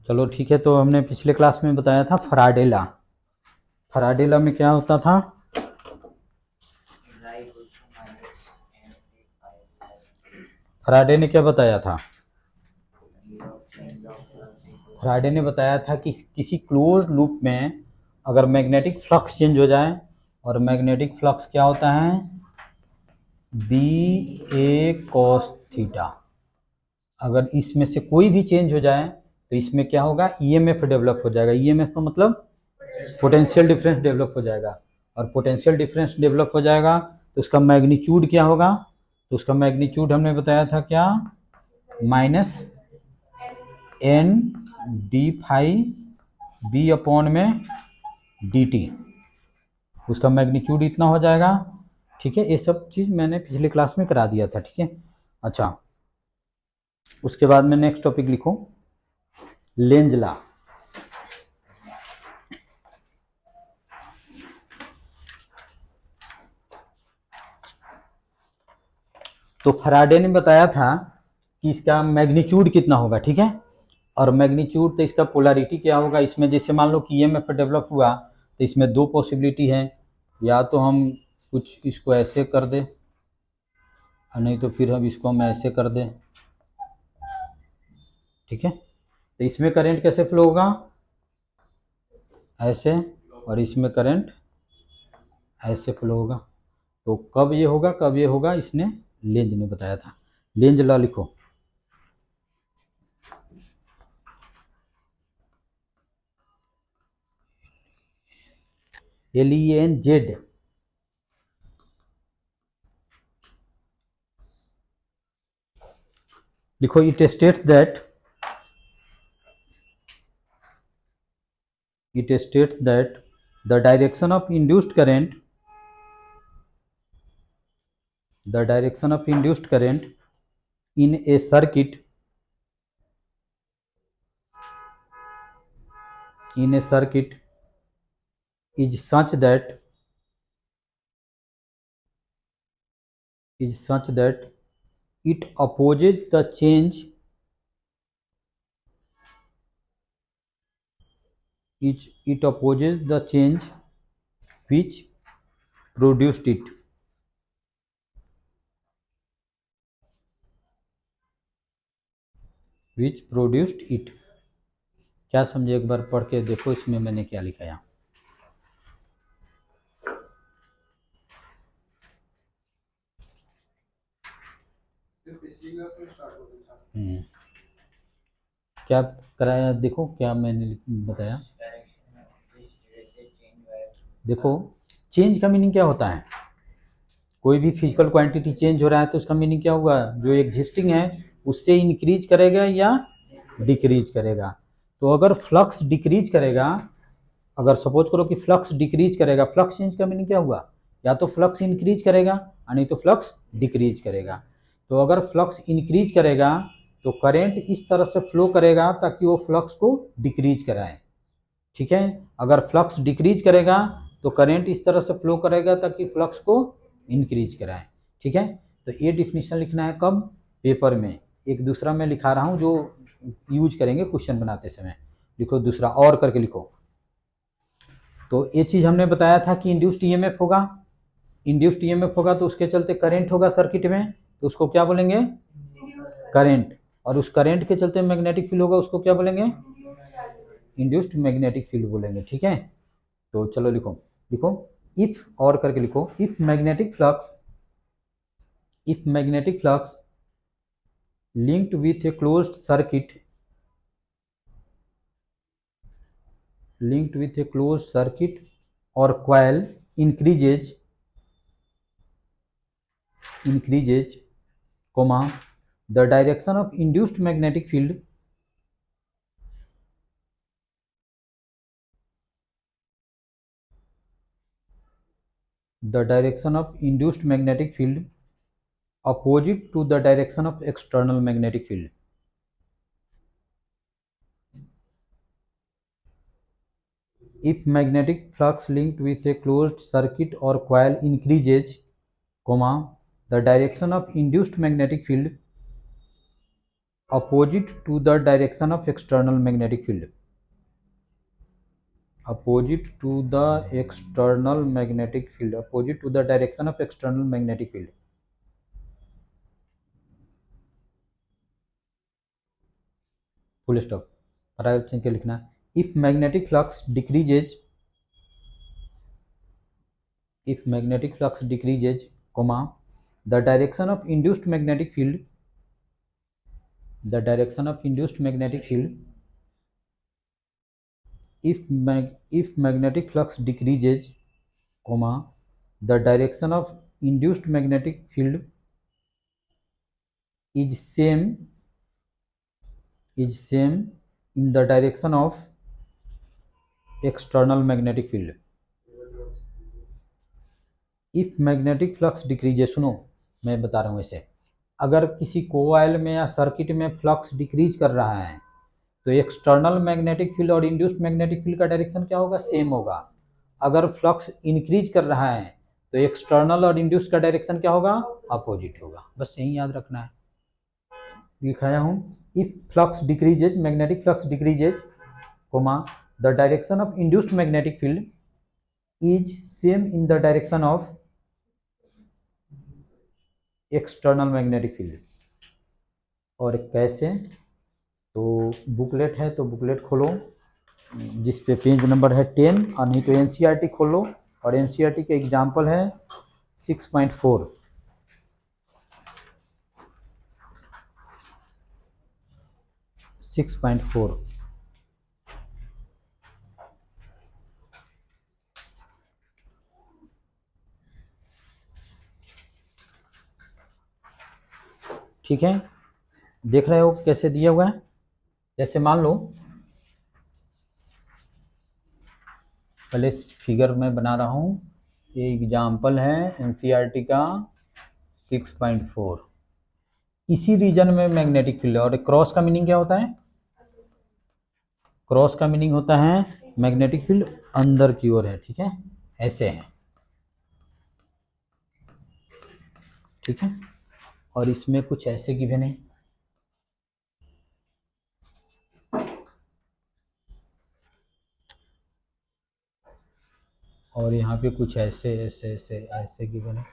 चलो ठीक है। तो हमने पिछले क्लास में बताया था फराडे लॉ। फराडे लॉ में क्या होता था? फराडे ने क्या बताया था? फराडे ने बताया था कि किसी क्लोज लूप में अगर मैग्नेटिक फ्लक्स चेंज हो जाए, और मैग्नेटिक फ्लक्स क्या होता है? बी ए कॉस थीटा। अगर इसमें से कोई भी चेंज हो जाए तो इसमें क्या होगा? ईएमएफ डेवलप हो जाएगा। ईएमएफ का मतलब पोटेंशियल डिफरेंस डेवलप हो जाएगा। और पोटेंशियल डिफरेंस डेवलप हो जाएगा तो उसका मैग्नीट्यूड क्या होगा? तो उसका मैग्नीट्यूड हमने बताया था क्या? Minus N D phi B upon में डी टी। उसका मैग्नीट्यूड इतना हो जाएगा। ठीक है, ये सब चीज़ मैंने पिछले क्लास में करा दिया था। ठीक है, अच्छा, उसके बाद में नेक्स्ट टॉपिक लिखो, लेंज लॉ। तो फराडे ने बताया था कि इसका मैग्नीट्यूड कितना होगा। ठीक है, और मैग्नीट्यूड तो इसका पोलैरिटी क्या होगा? इसमें जैसे मान लो कि ईएमएफ डेवलप हुआ तो इसमें दो पॉसिबिलिटी है, या तो हम कुछ इसको ऐसे कर दें, और नहीं तो फिर हम इसको ऐसे कर दें। ठीक है, तो इसमें करंट कैसे फ्लो होगा? ऐसे, और इसमें करंट ऐसे फ्लो होगा। तो कब ये होगा, कब ये होगा, इसने लेंज ने बताया था। लेंज लॉ लिखो। LENZ। लिखो, it states that the direction of induced current in a circuit is such that it opposes the change which produced it। क्या समझे? एक बार पढ़ के देखो इसमें मैंने क्या लिखा है। क्या कराया? देखो क्या मैंने बताया। देखो, चेंज का मीनिंग क्या होता है? कोई भी फिजिकल क्वांटिटी चेंज हो रहा है तो उसका मीनिंग क्या हुआ? जो एग्जिस्टिंग है उससे इंक्रीज करेगा या डिक्रीज करेगा। तो अगर फ्लक्स डिक्रीज करेगा, अगर सपोज करो कि फ्लक्स डिक्रीज करेगा, फ्लक्स चेंज का मीनिंग क्या हुआ? या तो फ्लक्स इंक्रीज करेगा और नहीं तो फ्लक्स डिक्रीज करेगा। तो अगर फ्लक्स इंक्रीज करेगा तो करंट इस तरह से फ्लो करेगा ताकि वो फ्लक्स को डिक्रीज कराए। ठीक है, अगर फ्लक्स डिक्रीज करेगा तो करंट इस तरह से फ्लो करेगा ताकि फ्लक्स को इंक्रीज कराए। ठीक है, तो ये डिफिनीशन लिखना है कब? पेपर में। एक दूसरा मैं लिखा रहा हूँ जो यूज करेंगे क्वेश्चन बनाते समय। लिखो दूसरा और करके लिखो। तो ये चीज़ हमने बताया था कि इंड्यूस्ड ईएमएफ होगा। इंड्यूस्ड ईएमएफ होगा तो उसके चलते करंट होगा सर्किट में, तो उसको क्या बोलेंगे? करंट। और उस करंट के चलते मैग्नेटिक फील्ड होगा, उसको क्या बोलेंगे? इंड्यूस्ड मैग्नेटिक फील्ड बोलेंगे। ठीक है, तो चलो लिखो। लिखो, इफ और करके लिखो, if magnetic flux linked with a closed circuit or coil increases, comma, the direction of induced magnetic field opposite to the direction of external magnetic field। If magnetic flux linked with a closed circuit or coil increases, comma, the direction of induced magnetic field opposite to the direction of external magnetic field, opposite to the external magnetic field, opposite to the direction of external magnetic field. Full stop. Paragraph के लिखना है, if magnetic flux decreases, if magnetic flux decreases, comma, the direction of induced magnetic field, the direction of induced magnetic field, if magnetic flux decreases, comma, the direction of induced magnetic field is same in the direction of external magnetic field. If magnetic flux decreases, सुनो मैं बता रहा हूँ इसे, अगर किसी कोवाइल में या सर्किट में फ्लक्स डिक्रीज कर रहा है तो एक्सटर्नल मैग्नेटिक फील्ड और इंड्यूस्ड मैग्नेटिक फील्ड का डायरेक्शन क्या होगा, सेम होगा। अगर फ्लक्स इंक्रीज कर रहा है तो एक्सटर्नल और इंड्यूस्ड का डायरेक्शन क्या होगा, अपोजिट होगा। बस यही याद रखना है, लिखाया हूँ, if flux decreases, magnetic flux decreases, comma, the direction of induced magnetic field is same in the direction of external magnetic field. और कैसे, तो बुकलेट है तो बुकलेट खोलो जिस पे पेज नंबर है 10, और नहीं तो एनसीईआरटी खोलो, और एनसीईआरटी के एग्जाम्पल है 6.4, ठीक है। देख रहे हो कैसे दिया हुआ है, जैसे मान लो पहले फिगर में बना रहा हूँ, ये एग्जाम्पल है एनसीईआरटी का 6.4, इसी रीजन में मैग्नेटिक फील्ड है। और क्रॉस का मीनिंग क्या होता है, क्रॉस का मीनिंग होता है मैग्नेटिक फील्ड अंदर की ओर है, ठीक है, ऐसे है, ठीक है। और इसमें कुछ ऐसे गिवन है, और यहाँ पे कुछ ऐसे ऐसे ऐसे ऐसे गिवन है,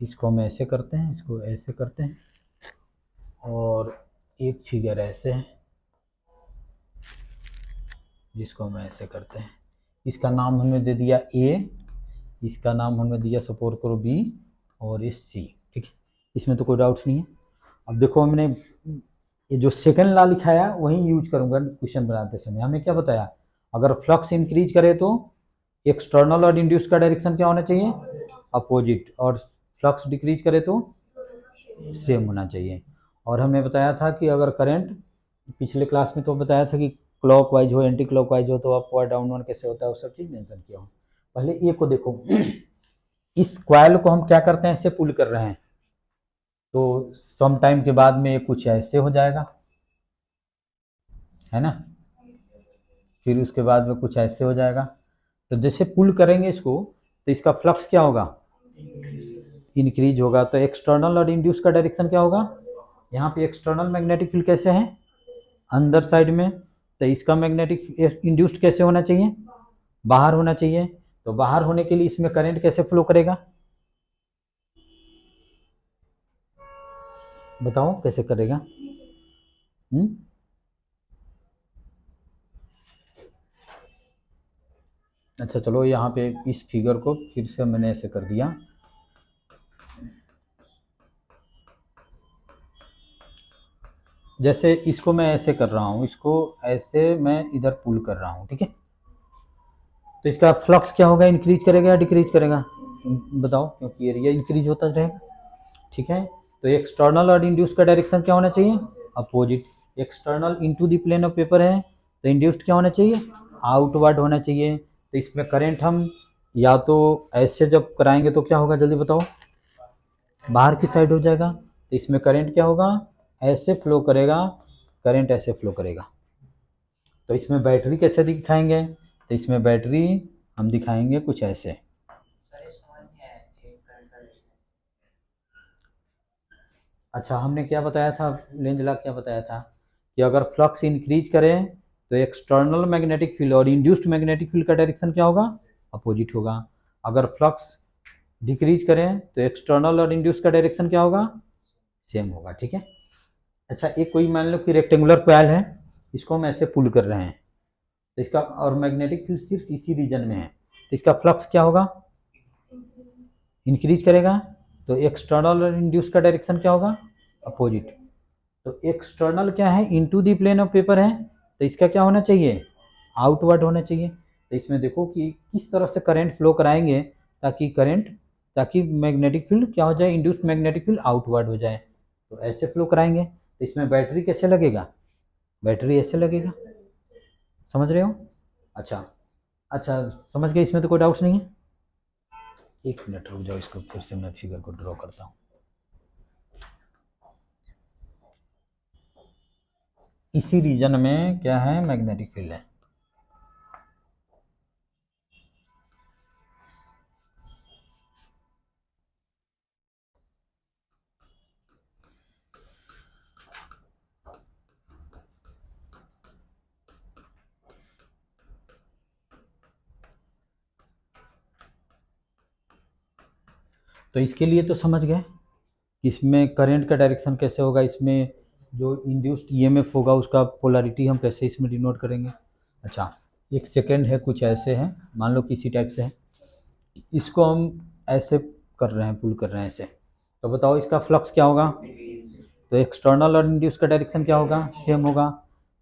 इसको हम ऐसे करते हैं, इसको ऐसे करते हैं, और एक फिगर ऐसे है जिसको हम ऐसे करते हैं। इसका नाम हमने दे दिया ए, इसका नाम हमने दिया सपोज करो बी, और ये सी, ठीक है, इसमें तो कोई डाउट्स नहीं है। अब देखो हमने ये जो सेकंड लॉ लिखाया वही यूज करूंगा क्वेश्चन बनाते समय। हमें क्या बताया, अगर फ्लक्स इंक्रीज करे तो एक्सटर्नल और इंड्यूस का डायरेक्शन क्या होना चाहिए, अपोजिट, और फ्लक्स डिक्रीज करे तो सेम होना चाहिए। और हमने बताया था कि अगर करंट, पिछले क्लास में तो बताया था कि क्लॉकवाइज हो, एंटी क्लॉकवाइज हो तो अपवर्ड डाउनवर्ड कैसे होता है, वो सब चीज़ मेंशन किया हूँ। पहले ए को देखो, इस क्वाइल को हम क्या करते हैं, ऐसे पुल कर रहे हैं, तो सम टाइम के बाद में ये कुछ ऐसे हो जाएगा, है ना, फिर उसके बाद में कुछ ऐसे हो जाएगा। तो जैसे पुल करेंगे इसको तो इसका फ्लक्स क्या होगा, इंक्रीज होगा। तो एक्सटर्नल और इंड्यूस का डायरेक्शन क्या होगा, यहाँ पे एक्सटर्नल मैग्नेटिक फील्ड कैसे है, अंदर साइड में, तो इसका मैग्नेटिक इंड्यूस्ड कैसे होना चाहिए, बाहर होना चाहिए। तो बाहर होने के लिए इसमें करंट कैसे फ्लो करेगा, बताओ कैसे करेगा। अच्छा चलो, यहाँ पे इस फिगर को फिर से मैंने ऐसे कर दिया, जैसे इसको मैं ऐसे कर रहा हूँ, इसको ऐसे मैं इधर पुल कर रहा हूँ, ठीक है। तो इसका फ्लक्स क्या होगा, इंक्रीज करेगा या डिक्रीज करेगा, बताओ, क्योंकि एरिया इंक्रीज होता रहेगा, ठीक है। तो एक्सटर्नल और इंड्यूस का डायरेक्शन क्या होना चाहिए, opposite. External into the plane of paper है तो इंड्यूस्ड क्या होना चाहिए, आउटवर्ड होना चाहिए। तो इसमें करंट हम या तो ऐसे जब कराएंगे तो क्या होगा, जल्दी बताओ, बाहर की साइड हो जाएगा। तो इसमें करंट क्या होगा, ऐसे फ्लो करेगा, करंट ऐसे फ्लो करेगा। तो इसमें बैटरी कैसे दिखाएंगे, तो इसमें बैटरी हम दिखाएंगे कुछ ऐसे, अच्छा, हमने क्या बताया था, लेंज लॉ क्या बताया था कि अगर फ्लक्स इंक्रीज करें तो एक्सटर्नल मैग्नेटिक फील्ड और इंड्यूस्ड मैग्नेटिक फील्ड का डायरेक्शन क्या होगा, अपोजिट होगा। अगर फ्लक्स डिक्रीज करें तो एक्सटर्नल और इंड्यूस का डायरेक्शन क्या होगा, सेम होगा। ठीक है। अच्छा, एक कोई मान लो कि रेक्टेंगुलर कॉइल है, इसको हम ऐसे पुल कर रहे हैं, तो इसका और मैग्नेटिक फील्ड सिर्फ इसी रीजन में है, तो इसका फ्लक्स क्या होगा, इंक्रीज करेगा। तो एक्सटर्नल और इंड्यूस का डायरेक्शन क्या होगा, अपोजिट। तो एक्सटर्नल क्या है, into the plane of paper है, तो इसका क्या होना चाहिए, आउटवर्ड होना चाहिए। तो इसमें देखो कि किस तरह से करंट फ्लो कराएंगे ताकि मैग्नेटिक फील्ड क्या हो जाए, इंड्यूस्ड मैग्नेटिक फील्ड आउटवर्ड हो जाए। तो ऐसे फ्लो कराएंगे। तो इसमें बैटरी कैसे लगेगा, बैटरी ऐसे लगेगा, समझ रहे हो। अच्छा, अच्छा समझ गए, इसमें तो कोई डाउट्स नहीं है। एक मिनट रुक जाओ, इसको फिर से मैं फिगर को ड्रॉ करता हूँ। इसी रीजन में क्या है, मैग्नेटिक फील्ड है। तो इसके लिए तो समझ गए कि इसमें करंट का डायरेक्शन कैसे होगा, इसमें जो इंड्यूस्ड ईएमएफ होगा उसका पोलैरिटी हम कैसे इसमें डिनोट करेंगे। अच्छा, एक सेकेंड है, कुछ ऐसे हैं, मान लो किसी टाइप से है, इसको हम ऐसे कर रहे हैं, पुल कर रहे हैं ऐसे, तो बताओ इसका फ्लक्स क्या होगा, तो एक्सटर्नल और इंड्यूस का डायरेक्शन क्या होगा, सेम होगा।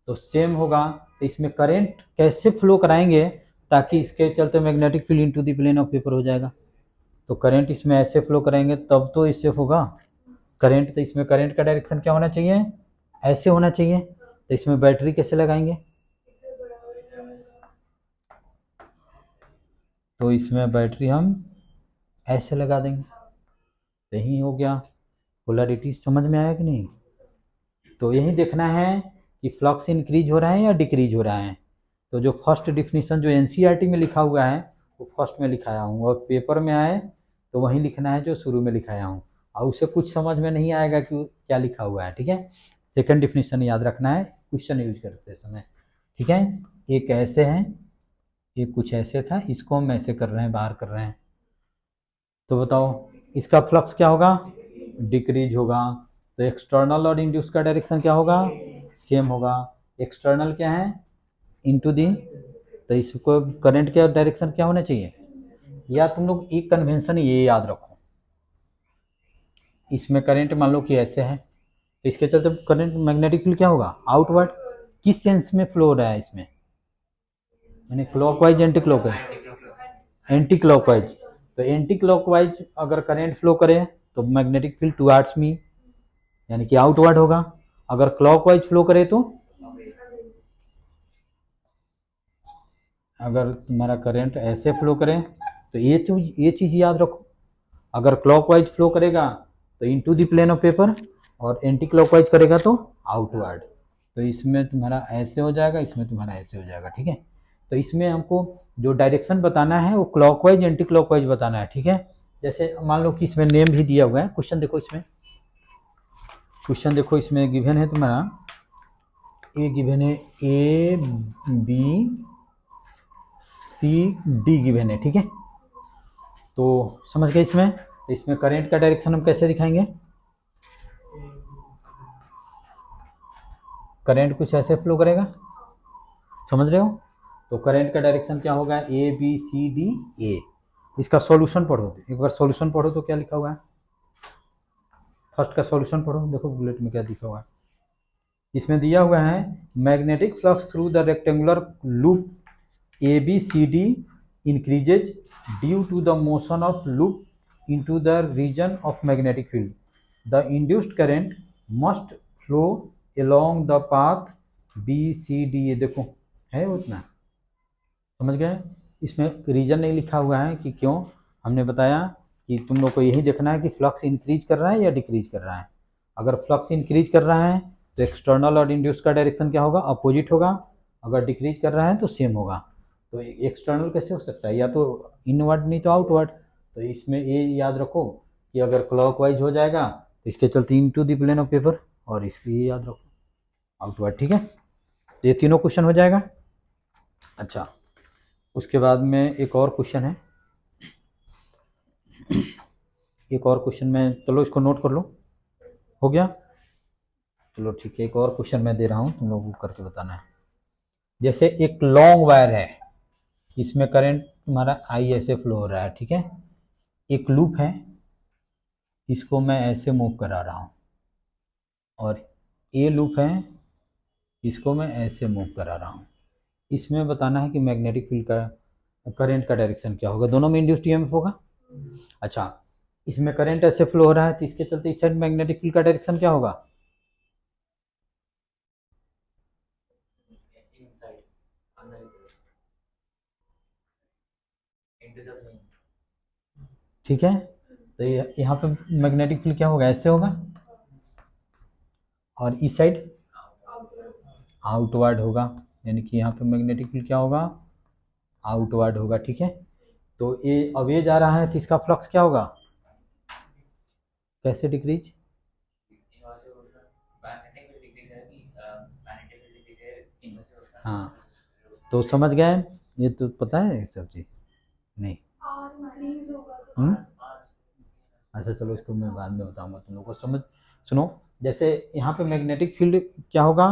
तो सेम होगा, तो इसमें करंट कैसे फ्लो कराएंगे ताकि इसके चलते magnetic field into the plane of paper हो जाएगा। तो करंट इसमें ऐसे फ्लो कराएंगे तब तो इससे होगा करंट। तो इसमें करंट का डायरेक्शन क्या होना चाहिए, ऐसे होना चाहिए। तो इसमें बैटरी कैसे लगाएंगे, तो इसमें बैटरी हम ऐसे लगा देंगे, यही हो गया। पोलैरिटी समझ में आया कि नहीं। तो यही देखना है कि फ्लक्स इंक्रीज हो रहा है या डिक्रीज हो रहा है। तो जो फर्स्ट डिफिनीशन जो एनसीईआरटी में लिखा हुआ है वो फर्स्ट में लिखाया हूँ, और पेपर में आए तो वही लिखना है जो शुरू में लिखाया हूँ, और उसे कुछ समझ में नहीं आएगा कि क्या लिखा हुआ है। ठीक है, सेकंड डिफिनीशन याद रखना है क्वेश्चन यूज करते समय। ठीक है, एक ऐसे है, एक कुछ ऐसे था, इसको हम ऐसे कर रहे हैं, बाहर कर रहे हैं। तो बताओ इसका फ्लक्स क्या होगा, डिक्रीज होगा। तो एक्सटर्नल और इंड्यूस का डायरेक्शन क्या होगा, सेम होगा। एक्सटर्नल क्या है, इनटू दी, तो इसको करंट का डायरेक्शन क्या होना चाहिए, या तुम लोग एक कन्वेंशन ये याद रखो, इसमें करंट मान लो कि ऐसे है, तो इसके चलते करंट मैग्नेटिक फील्ड क्या होगा, आउटवर्ड। किस सेंस में फ्लो हो रहा है इसमें, यानी clockwise anti clockwise, anti clockwise. तो एंटी क्लॉकवाइज अगर करंट फ्लो करे तो मैग्नेटिक फील्ड टुवर्ड्स मी, यानी कि आउटवर्ड होगा। अगर क्लॉकवाइज फ्लो करे तो, अगर तुम्हारा करंट ऐसे फ्लो करे तो ये चीज़ याद रखो, अगर क्लॉकवाइज फ्लो करेगा तो into the plane of paper, और एंटी क्लॉकवाइज करेगा तो आउटवर्ड। तो इसमें तुम्हारा ऐसे हो जाएगा, इसमें तुम्हारा ऐसे हो जाएगा। ठीक है, तो इसमें हमको जो डायरेक्शन बताना है वो क्लॉकवाइज एंटी क्लॉकवाइज बताना है। ठीक है, जैसे मान लो कि इसमें नेम भी दिया हुआ है, क्वेश्चन देखो इसमें, क्वेश्चन देखो इसमें गिवन है तुम्हारा, ए गिवन है, A B C D given है। ठीक है, तो समझ गए इसमें। तो इसमें करंट का डायरेक्शन हम कैसे दिखाएंगे, करंट कुछ ऐसे फ्लो करेगा, समझ रहे हो। तो करंट का डायरेक्शन क्या होगा, ए बी सी डी ए। इसका सॉल्यूशन पढ़ो, एक बार सॉल्यूशन पढ़ो तो क्या लिखा हुआ है, फर्स्ट का सॉल्यूशन पढ़ो, देखो बुलेट में क्या लिखा हुआ है। इसमें दिया हुआ है magnetic flux through the rectangular loop A B C D increases due to the motion of loop into the region of magnetic field. The induced current must flow along the path B C D. ये देखो है उतना, समझ गए। इसमें reason नहीं लिखा हुआ है कि क्यों, हमने बताया कि तुम लोग को यही देखना है कि फ्लक्स इंक्रीज कर रहा है या डिक्रीज कर रहा है। अगर फ्लक्स इंक्रीज कर रहा है तो एक्सटर्नल और इंड्यूस का डायरेक्शन क्या होगा, अपोजिट होगा। अगर डिक्रीज कर रहा है तो सेम होगा। तो एक्सटर्नल कैसे हो सकता है, या तो इनवर्ड नहीं तो आउटवर्ड। तो इसमें ये याद रखो कि अगर क्लॉकवाइज हो जाएगा तो इसके चलते into the plane of paper, और इसलिए याद रखो आउटवर्ड। ठीक है, तो ये तीनों क्वेश्चन हो जाएगा। अच्छा, उसके बाद में एक और क्वेश्चन है, एक और क्वेश्चन में, चलो इसको नोट कर लो। हो गया, चलो ठीक है, एक और क्वेश्चन मैं दे रहा हूँ, तुम लोगों को करके बताना है। जैसे एक लॉन्ग वायर है, इसमें करंट तुम्हारा आई ऐसे फ्लो हो रहा है, ठीक है। एक लूप है, इसको मैं ऐसे मूव करा रहा हूँ, और ये लूप है, इसको मैं ऐसे मूव करा रहा हूँ। इसमें बताना है कि मैग्नेटिक फील्ड का करंट का डायरेक्शन क्या होगा, दोनों में इंड्यूस्ड ईएमएफ होगा। अच्छा, इसमें करंट ऐसे फ्लो हो रहा है, तो इसके चलते इस साइड मैग्नेटिक फील्ड का डायरेक्शन क्या होगा? ठीक है, तो यहाँ पे मैग्नेटिक फील्ड क्या होगा? ऐसे होगा, और इस साइड आउटवर्ड होगा, यानी कि यहाँ पे मैग्नेटिक फील्ड क्या होगा? आउटवर्ड होगा। ठीक है, तो ये अब ये जा रहा है, तो इसका फ्लक्स क्या होगा? कैसे डिक्रीज? हाँ, तो समझ गए, ये तो पता है सब चीज नहीं। अच्छा चलो, इसको मैं बाद में बताऊंगा तुम लोगों को। समझ, सुनो, जैसे यहाँ पे मैग्नेटिक फील्ड क्या होगा?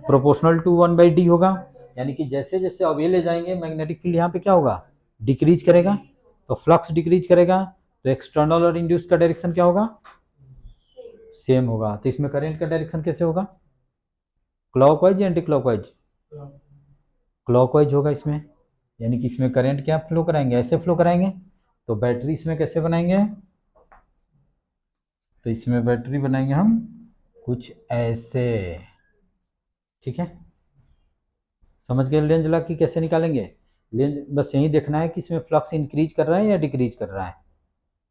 प्रोपोर्शनल टू 1/d होगा, यानी कि जैसे जैसे अवे ले जाएंगे मैग्नेटिक फील्ड यहाँ पे क्या होगा? डिक्रीज करेगा, तो फ्लक्स डिक्रीज करेगा, तो एक्सटर्नल और इंड्यूस का डायरेक्शन क्या होगा? सेम होगा। तो इसमें करंट का डायरेक्शन कैसे होगा? क्लॉकवाइज या एंटी क्लॉकवाइज? क्लॉकवाइज होगा इसमें, यानी कि इसमें करंट क्या फ्लो कराएंगे? ऐसे फ्लो कराएंगे। तो बैटरी इसमें कैसे बनाएंगे? तो इसमें बैटरी बनाएंगे हम कुछ ऐसे। ठीक है, समझ गए लेंज लॉ की कैसे निकालेंगे? लेंज बस यही देखना है कि इसमें फ्लक्स इंक्रीज कर रहा है या डिक्रीज कर रहा है,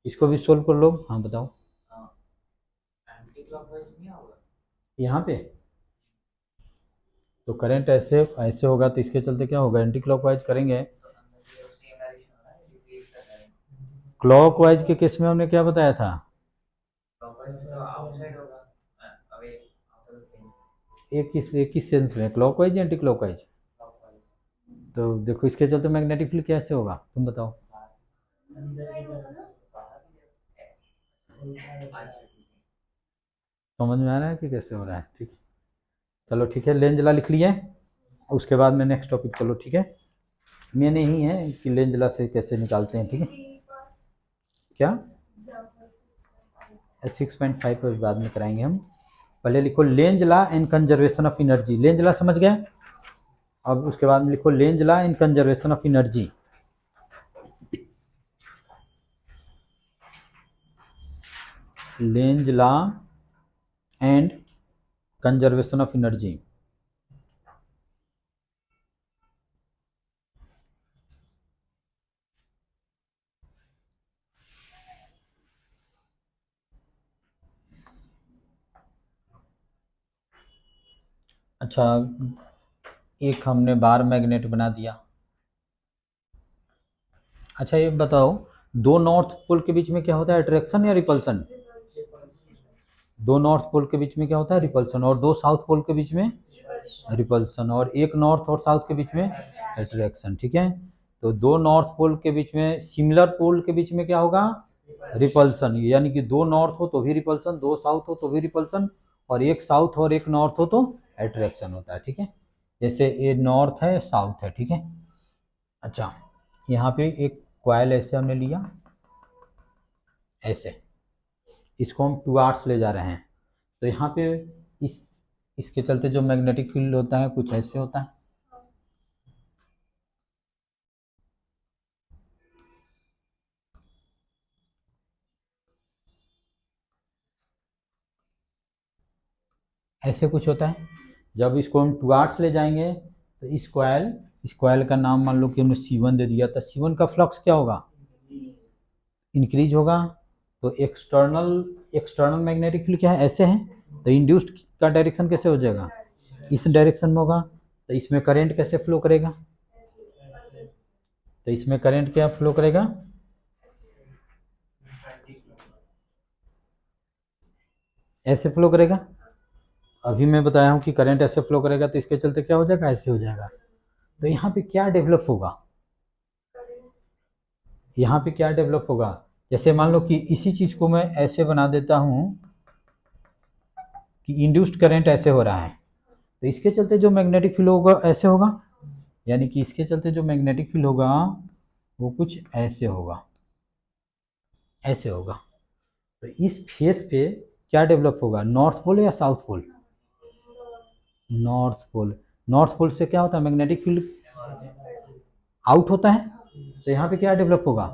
इसको भी सोल्व कर लो। हाँ बताओ। यहाँ पे तो करंट ऐसे ऐसे होगा, तो इसके चलते क्या होगा? एंटी क्लॉकवाइज करेंगे। क्लॉकवाइज के केस में हमने क्या बताया था? एक किस सेंस में, क्लॉकवाइज या एंटी क्लॉकवाइज? तो देखो, इसके चलते मैग्नेटिक फील्ड कैसे होगा, तुम बताओ। समझ में आ रहा है कि कैसे हो रहा है? ठीक, चलो ठीक है, लेंज लॉ लिख लिए, उसके बाद में नेक्स्ट टॉपिक। चलो ठीक है, मैंने ही है कि लेंज लॉ से कैसे निकालते हैं। ठीक है, क्या 6.5 पर बाद में कराएंगे हम, पहले लिखो Lenz law and conservation of energy. Lenz law समझ गए, अब उसके बाद में लिखो Lenz law and conservation of energy. Lenz law and conservation of energy. अच्छा, एक हमने बार मैग्नेट बना दिया। अच्छा ये बताओ, दो नॉर्थ पोल के बीच में क्या होता है? अट्रैक्शन या रिपल्सन? दो नॉर्थ पोल के बीच में क्या होता है? रिपल्सन। और दो साउथ पोल के बीच में रिपल्सन। और एक नॉर्थ और साउथ के बीच में अट्रैक्शन। ठीक है, तो दो नॉर्थ पोल के बीच में, सिमिलर पोल के बीच में क्या होगा? रिपल्सन। यानी कि दो नॉर्थ हो तो भी रिपल्सन, दो साउथ हो तो भी रिपल्सन, और एक साउथ और एक नॉर्थ हो तो अट्रैक्शन होता है। ठीक है, जैसे ये नॉर्थ है, साउथ है। ठीक है, अच्छा, यहाँ पे एक कॉइल ऐसे हमने लिया, ऐसे, इसको हम टुवार्ड्स ले जा रहे हैं, तो यहाँ पे इस इसके चलते जो मैग्नेटिक फील्ड होता है कुछ ऐसे होता है। ऐसे कुछ होता है। जब इसको हम टुवार्ड्स ले जाएंगे, तो इस कॉइल का नाम मान लो कि हमने C1 दे दिया, तो C1 का फ्लक्स क्या होगा? इंक्रीज होगा। तो एक्सटर्नल एक्सटर्नल मैग्नेटिक फील्ड क्या है? ऐसे है, तो इंड्यूस्ड का डायरेक्शन कैसे हो जाएगा? इस डायरेक्शन में होगा। तो इसमें करंट कैसे फ्लो करेगा? तो इसमें करंट क्या फ्लो करेगा? ऐसे फ्लो करेगा। अभी मैं बताया हूँ कि करंट ऐसे फ्लो करेगा, तो इसके चलते क्या हो जाएगा, ऐसे हो जाएगा। तो यहाँ पे क्या डेवलप होगा, यहाँ पे क्या डेवलप होगा, जैसे मान लो कि इसी चीज को मैं ऐसे बना देता हूँ कि इंड्यूस्ड करंट ऐसे हो रहा है, तो इसके चलते जो मैग्नेटिक फील्ड होगा ऐसे होगा, यानी कि इसके चलते जो मैग्नेटिक फील्ड होगा वो कुछ ऐसे होगा, ऐसे होगा। तो इस फेस पे क्या डेवलप होगा, नॉर्थ पोल या south pole, north pole. North pole से क्या होता है, मैग्नेटिक फील्ड आउट होता है, तो यहाँ पे क्या डेवलप होगा,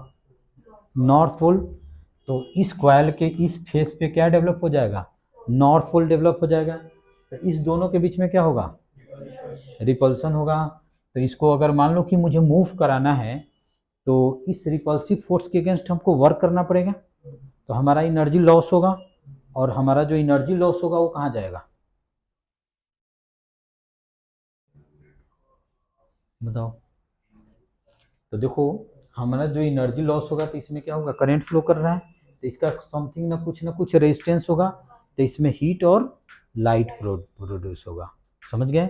नॉर्थ पोल। तो इस कॉइल के इस फेस पे क्या डेवलप हो जाएगा, नॉर्थ पोल डेवलप हो जाएगा। तो इस दोनों के बीच में क्या होगा, रिपल्सन होगा। तो इसको अगर मान लो कि मुझे मूव कराना है, तो इस रिपल्सिव फोर्स के अगेंस्ट हमको वर्क करना पड़ेगा, तो हमारा एनर्जी लॉस होगा, और हमारा जो एनर्जी लॉस होगा वो कहाँ जाएगा, बताओ। तो देखो, हमारा जो एनर्जी लॉस होगा तो इसमें क्या होगा, करंट फ्लो कर रहा है, तो इसका समथिंग ना कुछ रेजिस्टेंस होगा, तो इसमें हीट और लाइट प्रोड्यूस होगा। समझ गए।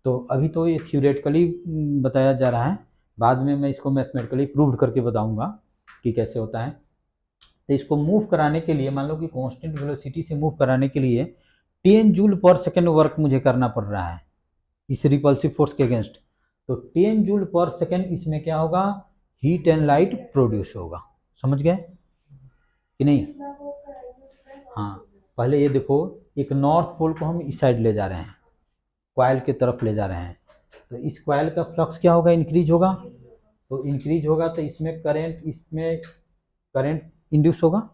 तो अभी तो ये थ्योरेटिकली बताया जा रहा है, बाद में मैं इसको मैथमेटिकली प्रूव करके बताऊंगा कि कैसे होता है। तो इसको मूव कराने के लिए, मान लो कि कांस्टेंट वेलोसिटी से मूव कराने के लिए 10 जूल पर सेकेंड वर्क मुझे करना पड़ रहा है इस रिपल्सिव फोर्स के अगेंस्ट। तो 10 जूल पर सेकेंड इसमें क्या होगा, हीट एंड लाइट प्रोड्यूस होगा। समझ गए कि नहीं। हाँ, पहले ये देखो, एक नॉर्थ पोल को हम इस साइड ले जा रहे हैं, कॉइल की तरफ ले जा रहे हैं, तो इस कॉइल का फ्लक्स क्या होगा, इंक्रीज होगा। तो इंक्रीज होगा तो इसमें करंट इंड्यूस होगा,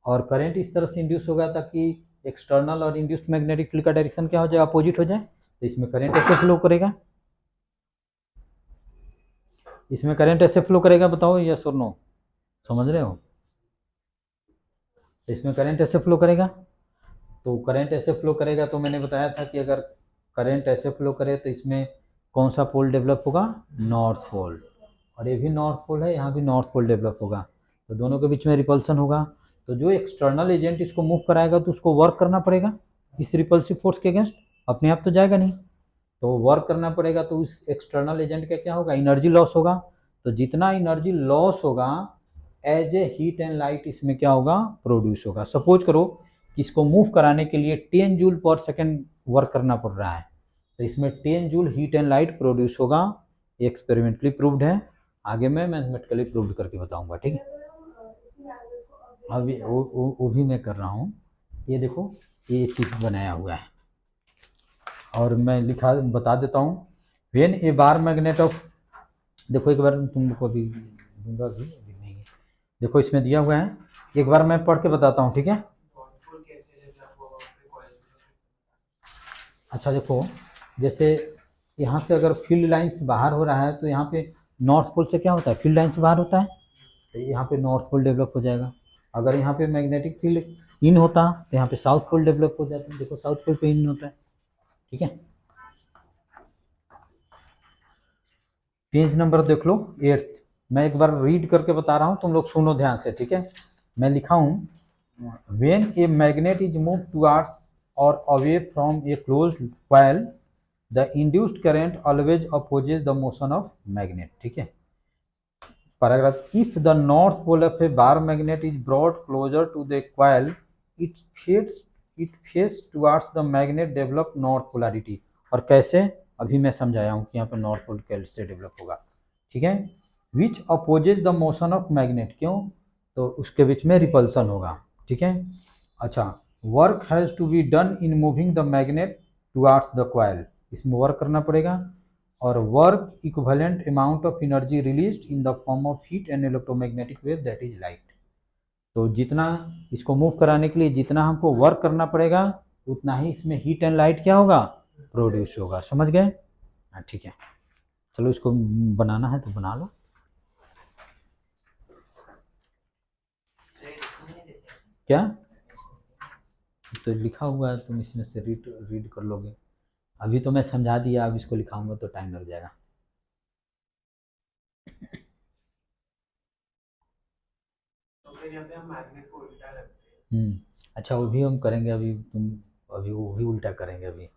और करंट इस तरह से इंड्यूस होगा ताकि एक्सटर्नल और इंड्यूस्ड मैग्नेटिक फील्ड का डायरेक्शन क्या हो जाए, अपोजिट हो जाए। तो इसमें करंट ऐसे फ्लो करेगा, इसमें करंट ऐसे फ्लो करेगा, बताओ यस और नो, समझ रहे हो। तो इसमें करंट ऐसे फ्लो करेगा, तो करंट ऐसे फ्लो करेगा, तो मैंने बताया था कि अगर करंट ऐसे फ्लो करे तो इसमें कौन सा पोल डेवलप होगा, नॉर्थ पोल। और ये भी नॉर्थ पोल है, यहाँ भी नॉर्थ पोल डेवलप होगा, तो दोनों के बीच में रिपल्सन होगा। तो जो एक्सटर्नल एजेंट इसको मूव कराएगा तो उसको वर्क करना पड़ेगा इस रिपल्सिव फोर्स के अगेंस्ट, अपने आप तो जाएगा नहीं, तो वर्क करना पड़ेगा। तो उस एक्सटर्नल एजेंट का क्या होगा, एनर्जी लॉस होगा। तो जितना एनर्जी लॉस होगा as a heat and light इसमें क्या होगा, प्रोड्यूस होगा। सपोज करो कि इसको मूव कराने के लिए 10 जूल पर सेकेंड वर्क करना पड़ रहा है, तो इसमें 10 joule heat and light produce होगा। ये एक्सपेरिमेंटली प्रूव्ड है, आगे मैं मैथमेटिकली प्रूव्ड करके बताऊंगा, ठीक है। अभी वो भी मैं कर रहा हूँ। ये देखो, ये चीज बनाया हुआ है, और मैं लिखा बता देता हूँ। When A bar magnet of, देखो एक बार तुम लोग को अभी दूंगा, अभी नहीं। देखो इसमें दिया हुआ है, एक बार मैं पढ़ के बताता हूँ, ठीक है। अच्छा देखो, जैसे यहाँ से अगर फील्ड लाइंस बाहर हो रहा है, तो यहाँ पे नॉर्थ पोल से क्या होता है, फील्ड लाइंस बाहर होता है, तो यहाँ पे नॉर्थ पोल डेवलप हो जाएगा। अगर यहाँ पे मैग्नेटिक फील्ड इन होता तो यहाँ पे साउथ पोल डेवलप हो जाता है, देखो साउथ पोल पे इन होता है, ठीक है। पेज नंबर देख लो, 8। मैं एक बार रीड करके बता रहा हूँ, तुम लोग सुनो ध्यान से, ठीक है। मैं लिखा हूँ, when a magnet is move towards और away from a closed coil, the induced current always opposes the motion of magnet, ठीक है। Paragraph, if the north pole of a bar magnet is brought closer to the coil, it face it face towards the magnet develop north polarity. और कैसे, अभी मैं समझाया हूँ कि यहाँ पर नॉर्थ पोल कैसे डेवलप होगा, ठीक है। Which opposes the motion of magnet, क्यों, तो उसके बीच में रिपल्सन होगा, ठीक है। अच्छा, work has to be done in moving the magnet towards the coil, इसमें वर्क करना पड़ेगा, और work equivalent amount of energy released in the form of heat and electromagnetic wave that is light. तो जितना इसको मूव कराने के लिए जितना हमको वर्क करना पड़ेगा, उतना ही इसमें हीट एंड लाइट क्या होगा, प्रोड्यूस होगा। समझ गए, हाँ ठीक है। चलो इसको बनाना है तो बना लो। क्या, तो लिखा हुआ है, तुम इसमें से रीड रीड कर लोगे। अभी तो मैं समझा दिया, अब इसको लिखाऊंगा तो टाइम लग जाएगा। तो फिर यहाँ पे हम मैग्नेट को उल्टा रखते हैं। अच्छा वो भी हम करेंगे अभी, तुम अभी वो भी उल्टा करेंगे अभी।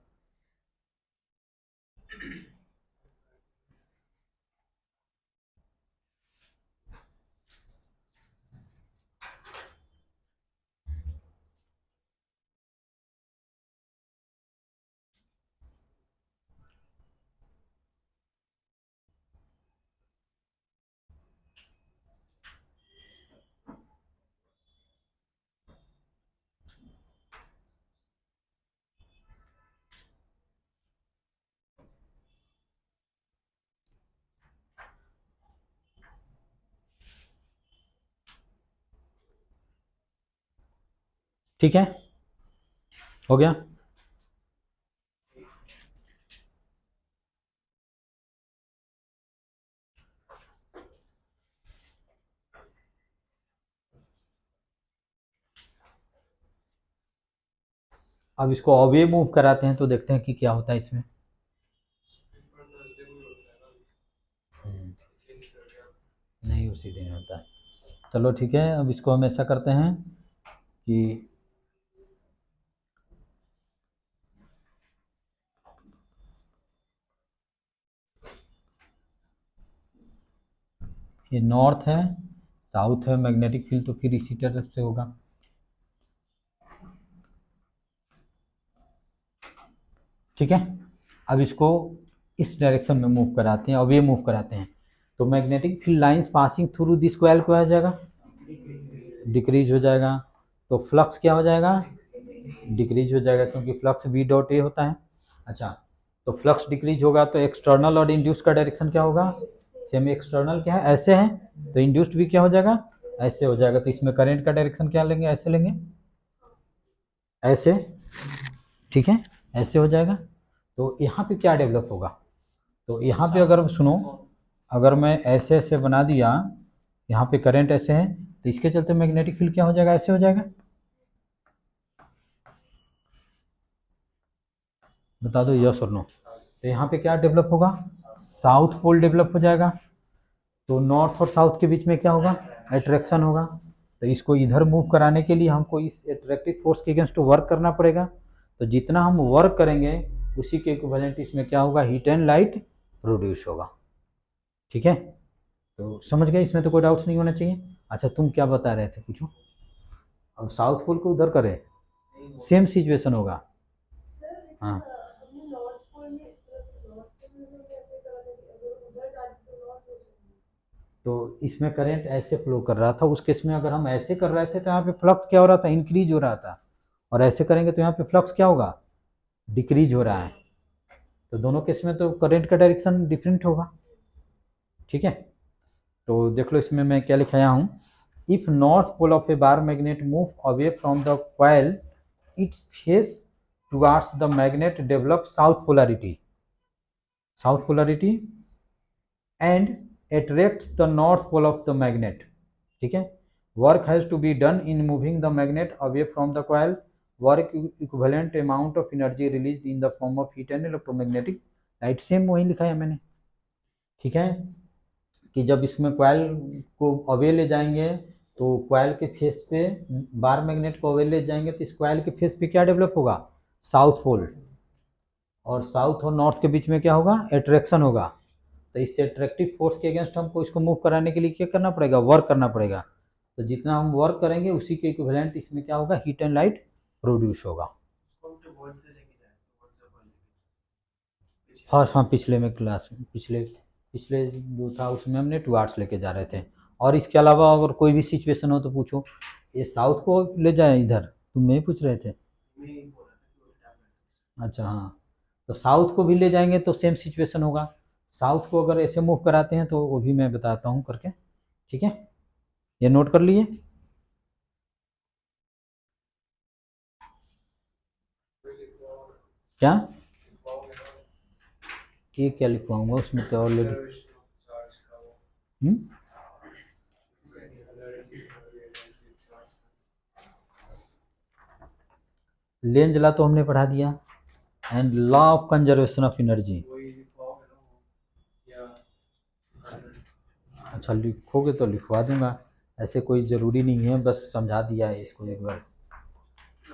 ठीक है, हो गया। अब इसको अवे मूव कराते हैं तो देखते हैं कि क्या होता है इसमें। नहीं उसी दिन होता है। चलो ठीक है, अब इसको हम ऐसा करते हैं कि ये नॉर्थ है, साउथ है मैग्नेटिक फील्ड, तो फिर इसी तरफ से होगा। ठीक है, अब इसको इस डायरेक्शन में मूव कराते हैं, अब ये मूव कराते हैं, तो magnetic field lines passing through this coil क्या हो जाएगा, डिक्रीज हो जाएगा। तो फ्लक्स क्या हो जाएगा, डिक्रीज हो जाएगा, क्योंकि फ्लक्स बी डॉट ए होता है। अच्छा, तो फ्लक्स डिक्रीज होगा तो एक्सटर्नल और इंड्यूस का डायरेक्शन क्या होगा, सेम। एक्सटर्नल क्या है, ऐसे है, तो इंड्यूस्ड भी क्या हो जाएगा, ऐसे हो जाएगा। तो इसमें करंट का डायरेक्शन क्या लेंगे, ऐसे लेंगे, ऐसे। ठीक है, ऐसे हो जाएगा। तो यहाँ पे क्या डेवलप होगा, तो यहाँ पे अगर सुनो, अगर मैं ऐसे ऐसे बना दिया, यहाँ पे करंट ऐसे है, तो इसके चलते मैग्नेटिक फील्ड क्या हो जाएगा, ऐसे हो जाएगा। बता दो यस और नो। तो यहाँ पे क्या डेवलप होगा, साउथ पोल डेवलप हो जाएगा। तो नॉर्थ और साउथ के बीच में क्या होगा, अट्रैक्शन होगा। तो इसको इधर मूव कराने के लिए हमको इस एट्रैक्टिव फोर्स के अगेंस्ट वर्क करना पड़ेगा। तो जितना हम वर्क करेंगे उसी के इक्विवेलेंट इसमें क्या होगा, हीट एंड लाइट प्रोड्यूस होगा। ठीक है, तो समझ गए, इसमें तो कोई डाउट्स नहीं होना चाहिए। अच्छा तुम क्या बता रहे थे, पूछो। अब साउथ पोल को उधर करें, सेम सिचुएशन होगा। हाँ, तो इसमें करंट ऐसे फ्लो कर रहा था, उस केस में अगर हम ऐसे कर रहे थे तो यहाँ पे फ्लक्स क्या हो रहा था, इंक्रीज हो रहा था। और ऐसे करेंगे तो यहाँ पे फ्लक्स क्या होगा, डिक्रीज हो रहा है। तो दोनों केस में तो करंट का डायरेक्शन डिफरेंट होगा। ठीक है, तो देख लो इसमें मैं क्या लिखाया हूँ। If north pole of a bar magnet move away from the coil, its face towards the magnet develop south polarity, south polarity and attracts the north pole of the magnet. ठीक है, work has to be done in moving the magnet away from the coil, work equivalent amount of energy released in the form of heat and electromagnetic light, same वही लिखा है मैंने। ठीक है, कि जब इसमें कॉइल को अवे ले जाएंगे तो कॉइल के फेस पे, बार मैग्नेट को अवे ले जाएंगे तो इस कॉइल के फेस पे क्या डेवलप होगा, साउथ पोल। और साउथ और नॉर्थ के बीच में क्या होगा, एट्रैक्शन होगा। तो इससे अट्रैक्टिव फोर्स के अगेंस्ट हमको इसको मूव कराने के लिए क्या करना पड़ेगा, वर्क करना पड़ेगा। तो जितना हम वर्क करेंगे उसी के इक्विवेलेंट इसमें क्या होगा, हीट एंड लाइट प्रोड्यूस होगा। हाँ हाँ, पिछले में क्लास में, पिछले पिछले जो था उसमें हमने 2 आवर्स लेके जा रहे थे। और इसके अलावा अगर कोई भी सिचुएशन हो तो पूछो। ये साउथ को ले जाए इधर, तुम नहीं पूछ रहे थे। अच्छा हाँ, तो साउथ को भी ले जाएंगे तो सेम सिचुएशन होगा। साउथ को अगर ऐसे मूव कराते हैं तो वो भी मैं बताता हूँ करके। ठीक है, ये नोट कर लिए। क्या, ये क्या लिखवाऊंगा उसमें तो ऑलरेडी। लेंज ला तो हमने पढ़ा दिया, and law of conservation of energy. अच्छा लिखोगे तो लिखवा दूंगा, ऐसे कोई ज़रूरी नहीं है, बस समझा दिया है इसको एक बार।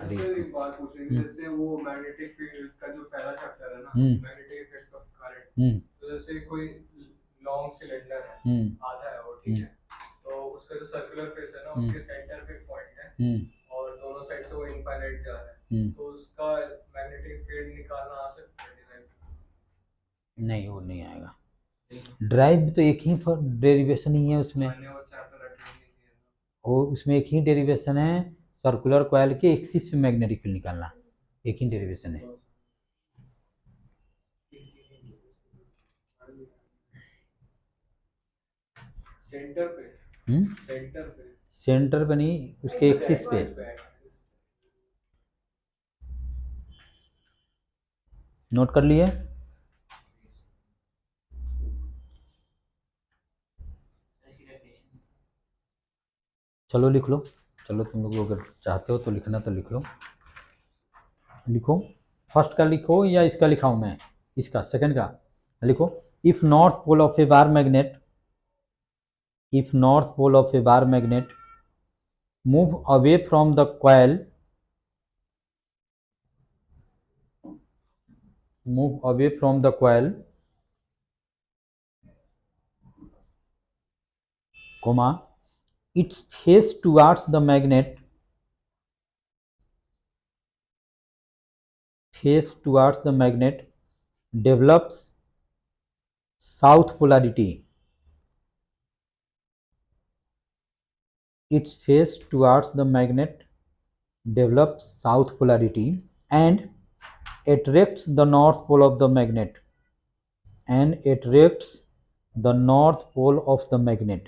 अरे इससे एक बात पूछ रही थी, जैसे वो मैग्नेटिक फील्ड का जो पहला चैप्टर है ना, मैग्नेटिक इफेक्ट ऑफ करंट, तो जैसे कोई लॉन्ग सिलेंडर है, आधा है वो, ठीक है, तो उसका जो सर्कुलर फेस है ना, उसके सेंटर पे पॉइंट है और दोनों साइड से वो इनफाइनाइट जा रहा है, तो उसका मैग्नेटिक फील्ड निकालना आ सकता है डिराइव? नहीं, वो नहीं आएगा। ड्राइव तो एक ही डेरिवेशन ही है उसमें, मैंने वो चैप्टर अटेंड नहीं किया था। वो उसमें एक ही डेरिवेशन है, सर्कुलर कॉइल के एक्सिस में मैग्नेटिक फील्ड निकालना, एक ही डेरिवेशन है। सेंटर पे, सेंटर पे, सेंटर पे नहीं, उसके एक्सिस पे। नोट कर लिए? चलो लिख लो, चलो तुम लोग अगर चाहते हो तो लिखना तो लिख लो। लिखो, फर्स्ट का लिखो या इसका लिखाऊं मैं? इसका सेकंड का लिखो। If north pole of a bar magnet, if north pole of a bar magnet move away from the coil, move away from the coil, comma, its face towards the magnet, face towards the magnet develops south polarity, its face towards the magnet develops south polarity and attracts the north pole of the magnet, and attracts the north pole of the magnet.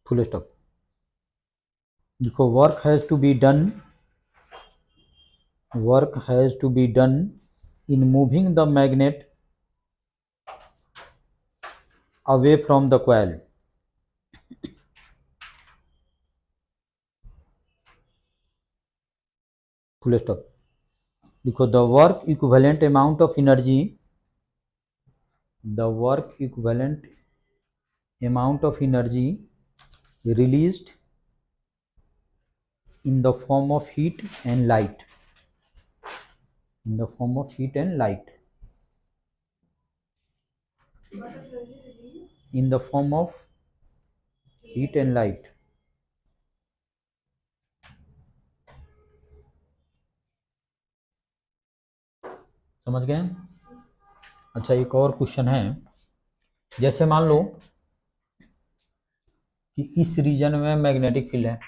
Full stop. देखो, work has to be done, work has to be done in moving the magnet away from the coil. Full stop. देखो, the work equivalent amount of energy, the work equivalent amount of energy released in the form of heat and light, in the form of heat and light, in the form of heat and light. समझ गए? अच्छा, एक और question है, जैसे मान लो कि इस रीजन में मैग्नेटिक फील्ड है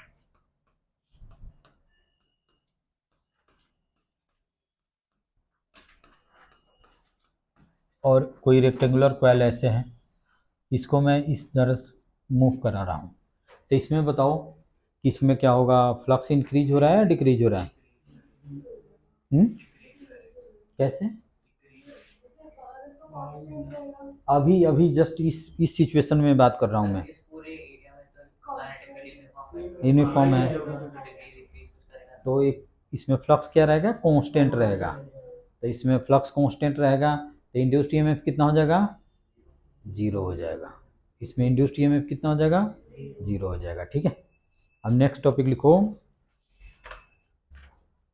और कोई रेक्टेंगुलर कॉइल ऐसे है, इसको मैं इस तरह मूव करा रहा हूँ, तो इसमें बताओ कि इसमें क्या होगा? फ्लक्स इंक्रीज हो रहा है या डिक्रीज हो रहा है? कैसे? अभी अभी जस्ट इस सिचुएशन में बात कर रहा हूँ मैं, यूनिफॉर्म है, तो एक इसमें फ्लक्स क्या रहेगा? कांस्टेंट रहेगा, तो इसमें फ्लक्स कांस्टेंट रहेगा, तो इंड्यूस्ड ईएमएफ कितना हो जाएगा? जीरो हो जाएगा। इसमें इंड्यूस्ड ईएमएफ कितना हो जाएगा? जीरो हो जाएगा। ठीक है, अब नेक्स्ट टॉपिक लिखो,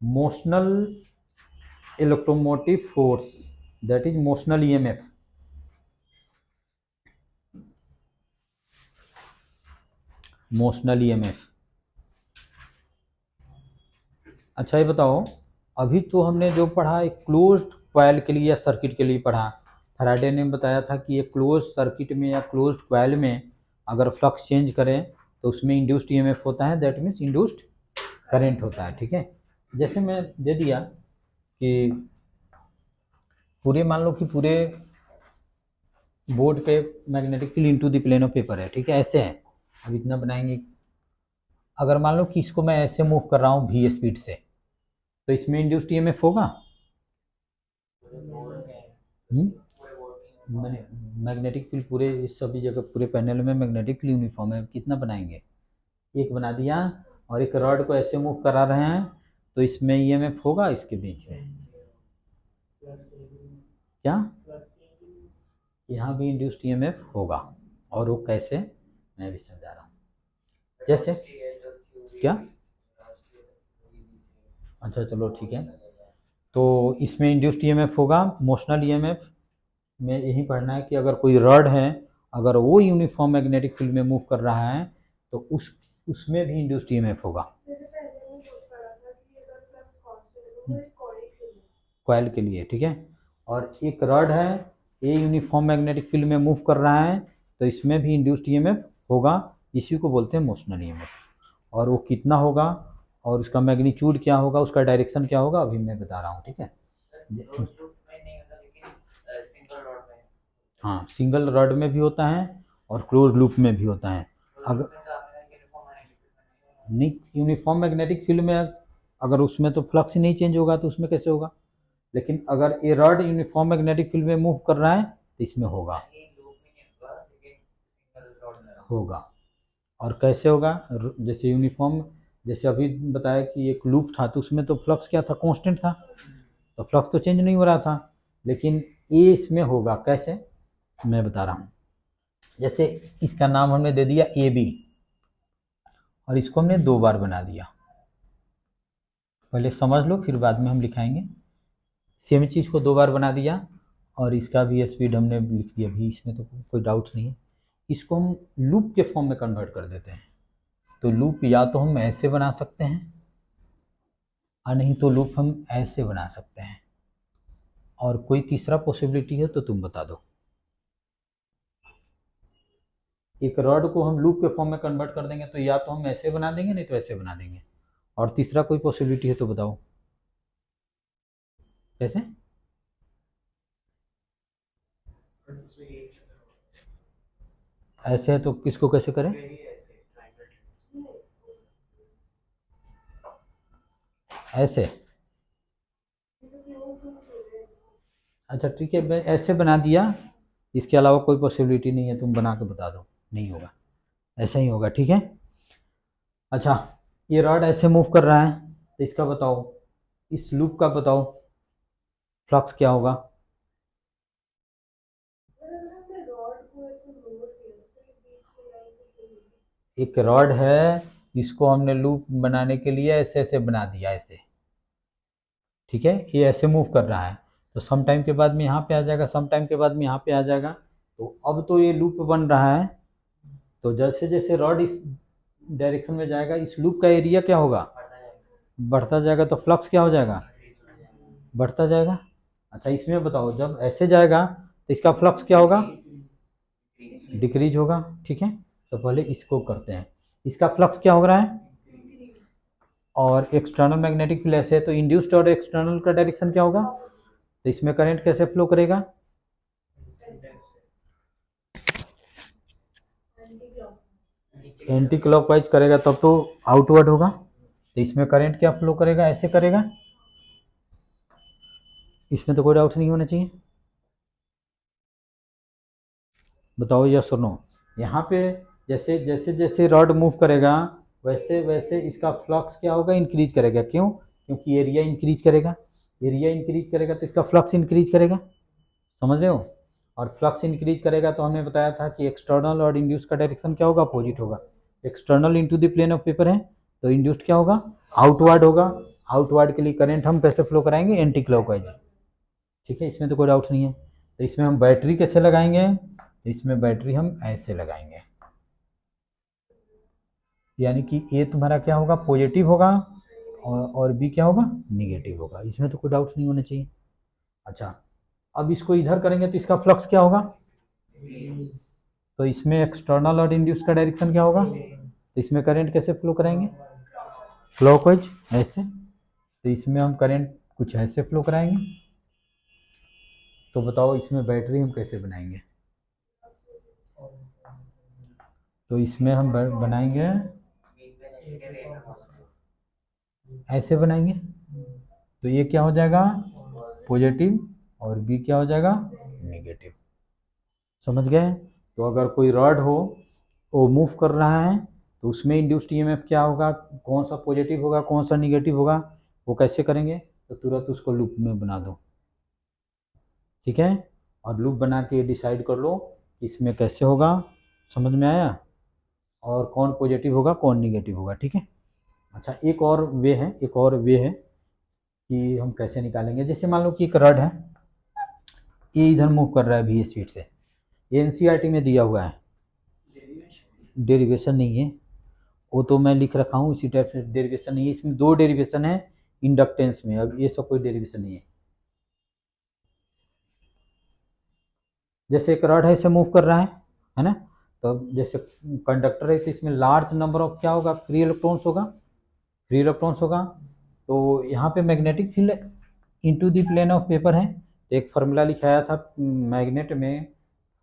motional electromotive force, that is motional EMF. Motional EMF. अच्छा, ये बताओ, अभी तो हमने जो पढ़ा एक क्लोज्ड कॉइल के लिए या सर्किट के लिए पढ़ा, फैराडे ने बताया था कि एक क्लोज सर्किट में या क्लोज्ड कॉइल में अगर फ्लक्स चेंज करें तो उसमें इंड्यूस्ड ईएमएफ होता है, दैट मीन्स इंड्यूस्ड करंट होता है। ठीक है, जैसे मैं दे दिया कि पूरे, मान लो कि पूरे बोर्ड पे magnetic field into the plane of paper है, ठीक है, ऐसे है, अब इतना बनाएंगे। अगर मान लो कि इसको मैं ऐसे मूव कर रहा हूँ v स्पीड से, तो इसमें इंड्यूस्ड ईएमएफ होगा? मैंने मैग्नेटिक फील्ड पूरे सभी जगह, पूरे पैनल में मैग्नेटिक फील्ड यूनिफॉर्म है, कितना बनाएंगे? एक बना दिया, और एक रॉड को ऐसे मूव करा रहे हैं, तो इसमें ईएमएफ होगा इसके बीच में? क्या? यहाँ भी इंड्यूस्ड ईएमएफ होगा। और वो कैसे? मैं भी समझा रहा हूँ। जैसे क्या, अच्छा चलो ठीक है। तो इसमें इंड्यूस्ड ईएमएफ होगा मोशनल ईएमएफ में यही पढ़ना है कि अगर कोई रॉड है, अगर वो यूनिफॉर्म मैग्नेटिक फील्ड में मूव कर रहा है तो उसमें भी इंड्यूस्ड ईएमएफ होगा। कॉइल के लिए, ठीक है। और एक रॉड है, ये यूनिफॉर्म मैग्नेटिक फील्ड में मूव कर रहा है तो इसमें भी इंड्यूस्ड ईएमएफ होगा, इसी को बोलते हैं मोशनल ईएमएफ। और वो कितना होगा और उसका मैग्नीट्यूड क्या होगा, उसका डायरेक्शन क्या होगा, अभी मैं बता रहा हूँ, ठीक है। हाँ, सिंगल रॉड में भी होता है और क्लोज लूप में भी होता है। अगर नहीं, यूनिफॉर्म मैग्नेटिक फील्ड में अगर उसमें तो फ्लक्स ही नहीं चेंज होगा तो उसमें कैसे होगा, लेकिन अगर ये रॉड यूनिफॉर्म मैग्नेटिक फील्ड में मूव कर रहा है तो इसमें होगा। होगा। और कैसे होगा, जैसे यूनिफॉर्म, जैसे अभी बताया कि एक लूप था तो उसमें तो फ्लक्स क्या था, कांस्टेंट था, तो फ्लक्स तो चेंज नहीं हो रहा था। लेकिन ये इसमें होगा कैसे, मैं बता रहा हूँ। जैसे इसका नाम हमने दे दिया ए बी और इसको हमने 2 बार बना दिया, पहले समझ लो फिर बाद में हम लिखाएंगे। सेम चीज़ को 2 बार बना दिया और इसका भी स्पीड हमने लिख दिया भी, इसमें तो कोई डाउट नहीं है। इसको हम लूप के फॉर्म में कन्वर्ट कर देते हैं। तो लूप या तो हम ऐसे बना सकते हैं और नहीं तो लूप हम ऐसे बना सकते हैं, और कोई तीसरा पॉसिबिलिटी है तो तुम बता दो। एक रॉड को हम लूप के फॉर्म में कन्वर्ट कर देंगे तो या तो हम ऐसे बना देंगे नहीं तो ऐसे बना देंगे, और तीसरा कोई पॉसिबिलिटी है तो बताओ कैसे। ऐसे है तो किसको कैसे करें, ऐसे। अच्छा ठीक है, मैं ऐसे बना दिया, इसके अलावा कोई पॉसिबिलिटी नहीं है, तुम बना के बता दो। नहीं होगा, ऐसा ही होगा, ठीक है। अच्छा, ये रॉड ऐसे मूव कर रहा है तो इसका बताओ, इस लूप का बताओ फ्लक्स क्या होगा। एक रॉड है, इसको हमने लूप बनाने के लिए ऐसे ऐसे बना दिया ऐसे, ठीक है। ये ऐसे मूव कर रहा है तो सम टाइम के बाद में यहाँ पे आ जाएगा, सम टाइम के बाद में यहाँ पे आ जाएगा। तो अब तो ये लूप बन रहा है, तो जैसे जैसे रॉड इस डायरेक्शन में जाएगा इस लूप का एरिया क्या होगा, बढ़ता जाएगा। तो फ्लक्स क्या हो जाएगा, बढ़ता जाएगा। अच्छा इसमें बताओ, जब ऐसे जाएगा तो इसका फ्लक्स क्या होगा, डिक्रीज होगा, ठीक है। तो पहले इसको करते हैं, इसका फ्लक्स क्या हो रहा है, और एक्सटर्नल मैग्नेटिक फील्ड ऐसे है तो इंड्यूस्ड और एक्सटर्नल का डायरेक्शन क्या होगा, तो इसमें करंट कैसे फ्लो करेगा, एंटी क्लॉकवाइज करेगा तब तो आउटवर्ड होगा। तो इसमें करंट क्या फ्लो करेगा, ऐसे करेगा, इसमें तो कोई डाउट नहीं होना चाहिए। बताओ यस और नो। यहाँ पे जैसे जैसे जैसे रॉड मूव करेगा वैसे वैसे इसका फ्लक्स क्या होगा, इंक्रीज करेगा। क्यों, क्योंकि एरिया इंक्रीज करेगा, एरिया इंक्रीज करेगा तो इसका फ्लक्स इंक्रीज करेगा, समझ रहे हो। और फ्लक्स इंक्रीज करेगा तो हमने बताया था कि एक्सटर्नल और इंड्यूस का डायरेक्शन क्या होगा, अपोजिट होगा। External into the plane of paper है तो इंड्यूस्ड क्या होगा, आउटवर्ड होगा। आउटवर्ड के लिए करंट हम कैसे फ्लो कराएंगे, एंटी क्लॉकवाइज, ठीक है। इसमें तो कोई डाउट नहीं है। तो इसमें हम बैटरी कैसे लगाएंगे, तो इसमें बैटरी हम ऐसे लगाएंगे, यानी कि ए तुम्हारा क्या होगा, पॉजिटिव होगा, और बी क्या होगा, निगेटिव होगा। इसमें तो कोई डाउट नहीं होना चाहिए। अच्छा, अब इसको इधर करेंगे तो इसका फ्लक्स क्या होगा, तो इसमें एक्सटर्नल और इंड्यूस का डायरेक्शन क्या होगा, तो इसमें करंट कैसे फ्लो कराएंगे, क्लॉकवाइज ऐसे। तो इसमें हम करंट कुछ ऐसे फ्लो कराएंगे। तो बताओ इसमें बैटरी हम कैसे बनाएंगे, तो इसमें हम बनाएंगे ऐसे बनाएंगे। तो ये क्या हो जाएगा, पॉजिटिव, और बी क्या हो जाएगा, नेगेटिव। समझ गए। तो अगर कोई रॉड हो वो मूव कर रहा है तो उसमें इंड्यूस्ड ईएमएफ क्या होगा, कौन सा पॉजिटिव होगा कौन सा निगेटिव होगा, वो कैसे करेंगे, तो तुरंत उसको लूप में बना दो, ठीक है। और लूप बना के डिसाइड कर लो कि इसमें कैसे होगा। समझ में आया। और कौन पॉजिटिव होगा कौन निगेटिव होगा, ठीक है। अच्छा, एक और वे है कि हम कैसे निकालेंगे। जैसे मान लो कि एक रड है, ये इधर मूव कर रहा है भी स्पीड से, ये एनसीईआरटी में दिया हुआ है, डेरिवेशन नहीं है वो तो मैं लिख रखा हूँ इसी टाइप से, डेरिवेशन नहीं है इसमें, 2 डेरिवेशन है इंडक्टेंस में, अब ये सब कोई डेरिवेशन नहीं है। जैसे एक रड है इसे मूव कर रहा है ना, तो जैसे कंडक्टर है तो इसमें लार्ज नंबर ऑफ क्या होगा, फ्री इलेक्ट्रॉन्स होगा। तो यहाँ पे magnetic field into the plane of paper है, तो एक फार्मूला लिखाया था मैग्नेट में,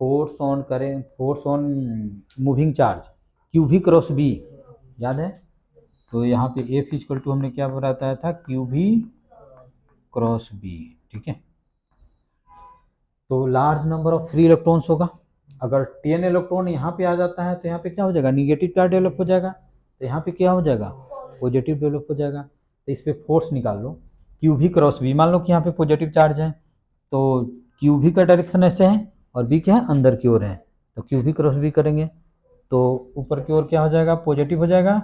force on moving charge Q भी क्रॉस बी, याद है। तो यहाँ पे एफ इक्वल टू हमने क्या बताया था, क्यू भी क्रॉस बी, ठीक है। तो large number of free electrons होगा, अगर 10 इलेक्ट्रॉन यहाँ पे आ जाता है तो यहाँ पे क्या हो जाएगा, निगेटिव चार्ज डेवलप हो जाएगा, तो यहाँ पे क्या हो जाएगा, पॉजिटिव डेवलप हो जाएगा। तो इस पर फोर्स निकाल लो, क्यू भी क्रॉस बी, मान लो कि यहाँ पे पॉजिटिव चार्ज है तो क्यू भी का डायरेक्शन ऐसे है और बी क्या है, अंदर की ओर है, तो क्यू भी क्रॉस बी करेंगे तो ऊपर की ओर क्या हो जाएगा, पॉजिटिव हो जाएगा,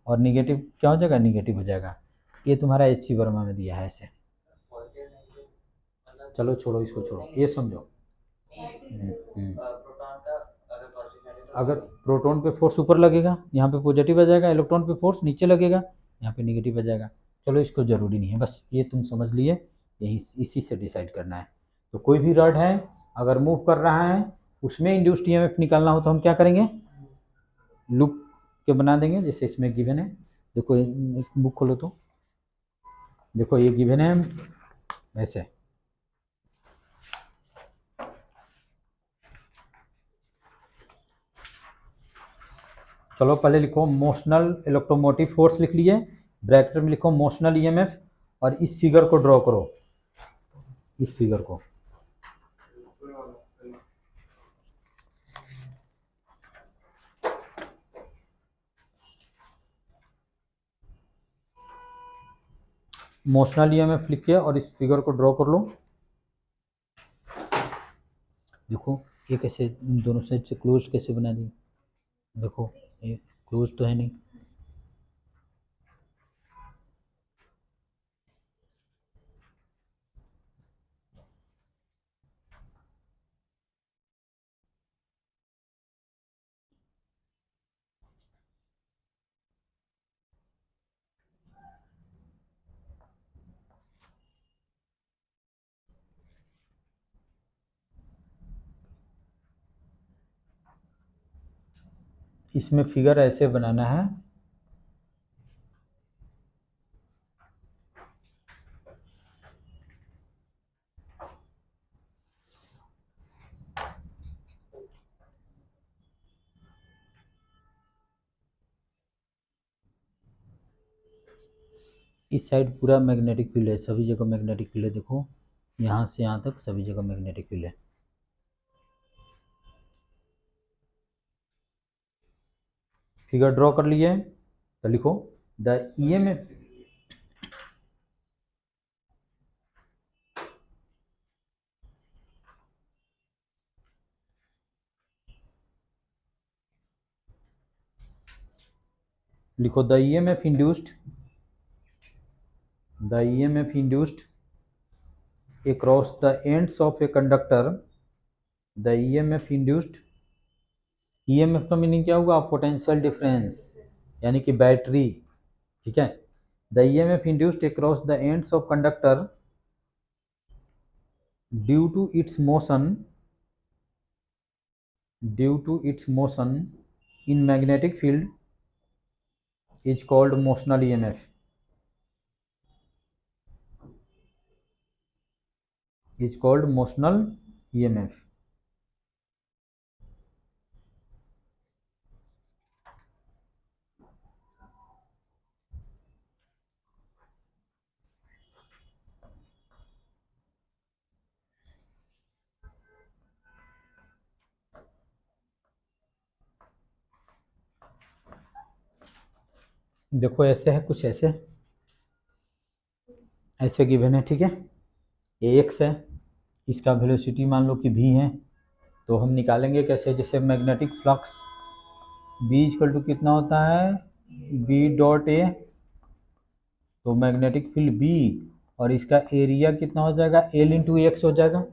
और निगेटिव क्या हो जाएगा, निगेटिव हो जाएगा। ये तुम्हारा एच सी वर्मा में दिया है ऐसे। चलो छोड़ो इसको, छोड़ो, ये समझो। अगर प्रोटॉन पे फोर्स ऊपर लगेगा यहाँ पे पॉजिटिव आ जाएगा, इलेक्ट्रॉन पे फोर्स नीचे लगेगा यहाँ पे निगेटिव आ जाएगा। चलो इसको ज़रूरी नहीं है, बस ये तुम समझ लिए, यही इसी से डिसाइड करना है। तो कोई भी रड है अगर मूव कर रहा है उसमें इंड्यूस्ड ईएमएफ निकालना हो तो हम क्या करेंगे, लूप के बना देंगे, जैसे इसमें गिवन है। देखो इस बुक खोलो तो देखो ये गिवन है ऐसे। चलो पहले लिखो मोशनल इलेक्ट्रोमोटिव फोर्स लिख लिए, ब्रैकेट में लिखो मोशनल ईएमएफ, और इस फिगर को ड्रॉ करो, इस फिगर को। मोशनल ईएमएफ लिख के और इस फिगर को ड्रॉ कर लो। देखो ये कैसे दोनों साइड से क्लोज कैसे बना दी, देखो ये क्लोज तो है नहीं। इसमें फिगर ऐसे बनाना है, इस साइड पूरा मैग्नेटिक फील्ड है, सभी जगह मैग्नेटिक फील्ड है, देखो यहाँ से यहाँ तक सभी जगह मैग्नेटिक फील्ड है। फिगर ड्रॉ कर लिए, तो लिखो द ईएमएफ, लिखो the EMF induced, the EMF induced across the ends of a conductor, the EMF induced, EMF का मीनिंग क्या होगा, पोटेंशियल डिफरेंस यानी कि बैटरी, ठीक है। The EMF induced across the ends of conductor due to its motion, due to its motion in magnetic field is called motional EMF, is called motional EMF। देखो ऐसे है, कुछ ऐसे ऐसे गिवन है, ठीक है। ये एक्स है, इसका वेलोसिटी मान लो कि v है, तो हम निकालेंगे कैसे, जैसे magnetic flux B equal to कितना होता है, बी डॉट ए, तो मैग्नेटिक फील्ड बी और इसका एरिया कितना हो जाएगा, एल इंटू एक्स हो जाएगा,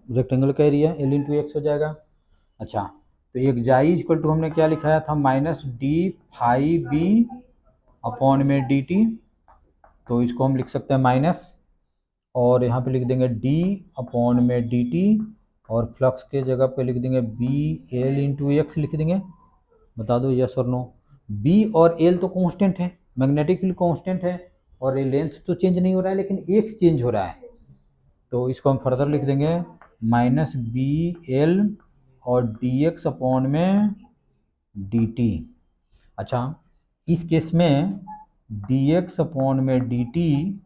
रेक्टेंगल का एरिया एल इंटू एक्स हो जाएगा। अच्छा, तो एक जाई इक्वल टू हमने क्या लिखाया था, minus D phi B upon में डी टी, तो इसको हम लिख सकते हैं माइनस, और यहाँ पे लिख देंगे डी अपॉन में डी टी, और फ्लक्स के जगह पे लिख देंगे बी एल इंटू एक्स लिख देंगे। बता दो यस और नो। बी और एल तो कांस्टेंट है, मैग्नेटिक फील्ड कांस्टेंट है, और ये लेंथ तो चेंज नहीं हो रहा है लेकिन एक्स चेंज हो रहा है, तो इसको हम फर्दर लिख देंगे माइनस बी एल और डी एक्स अपॉन में डी टी। अच्छा, इस केस में डी एक्स अपॉन में D T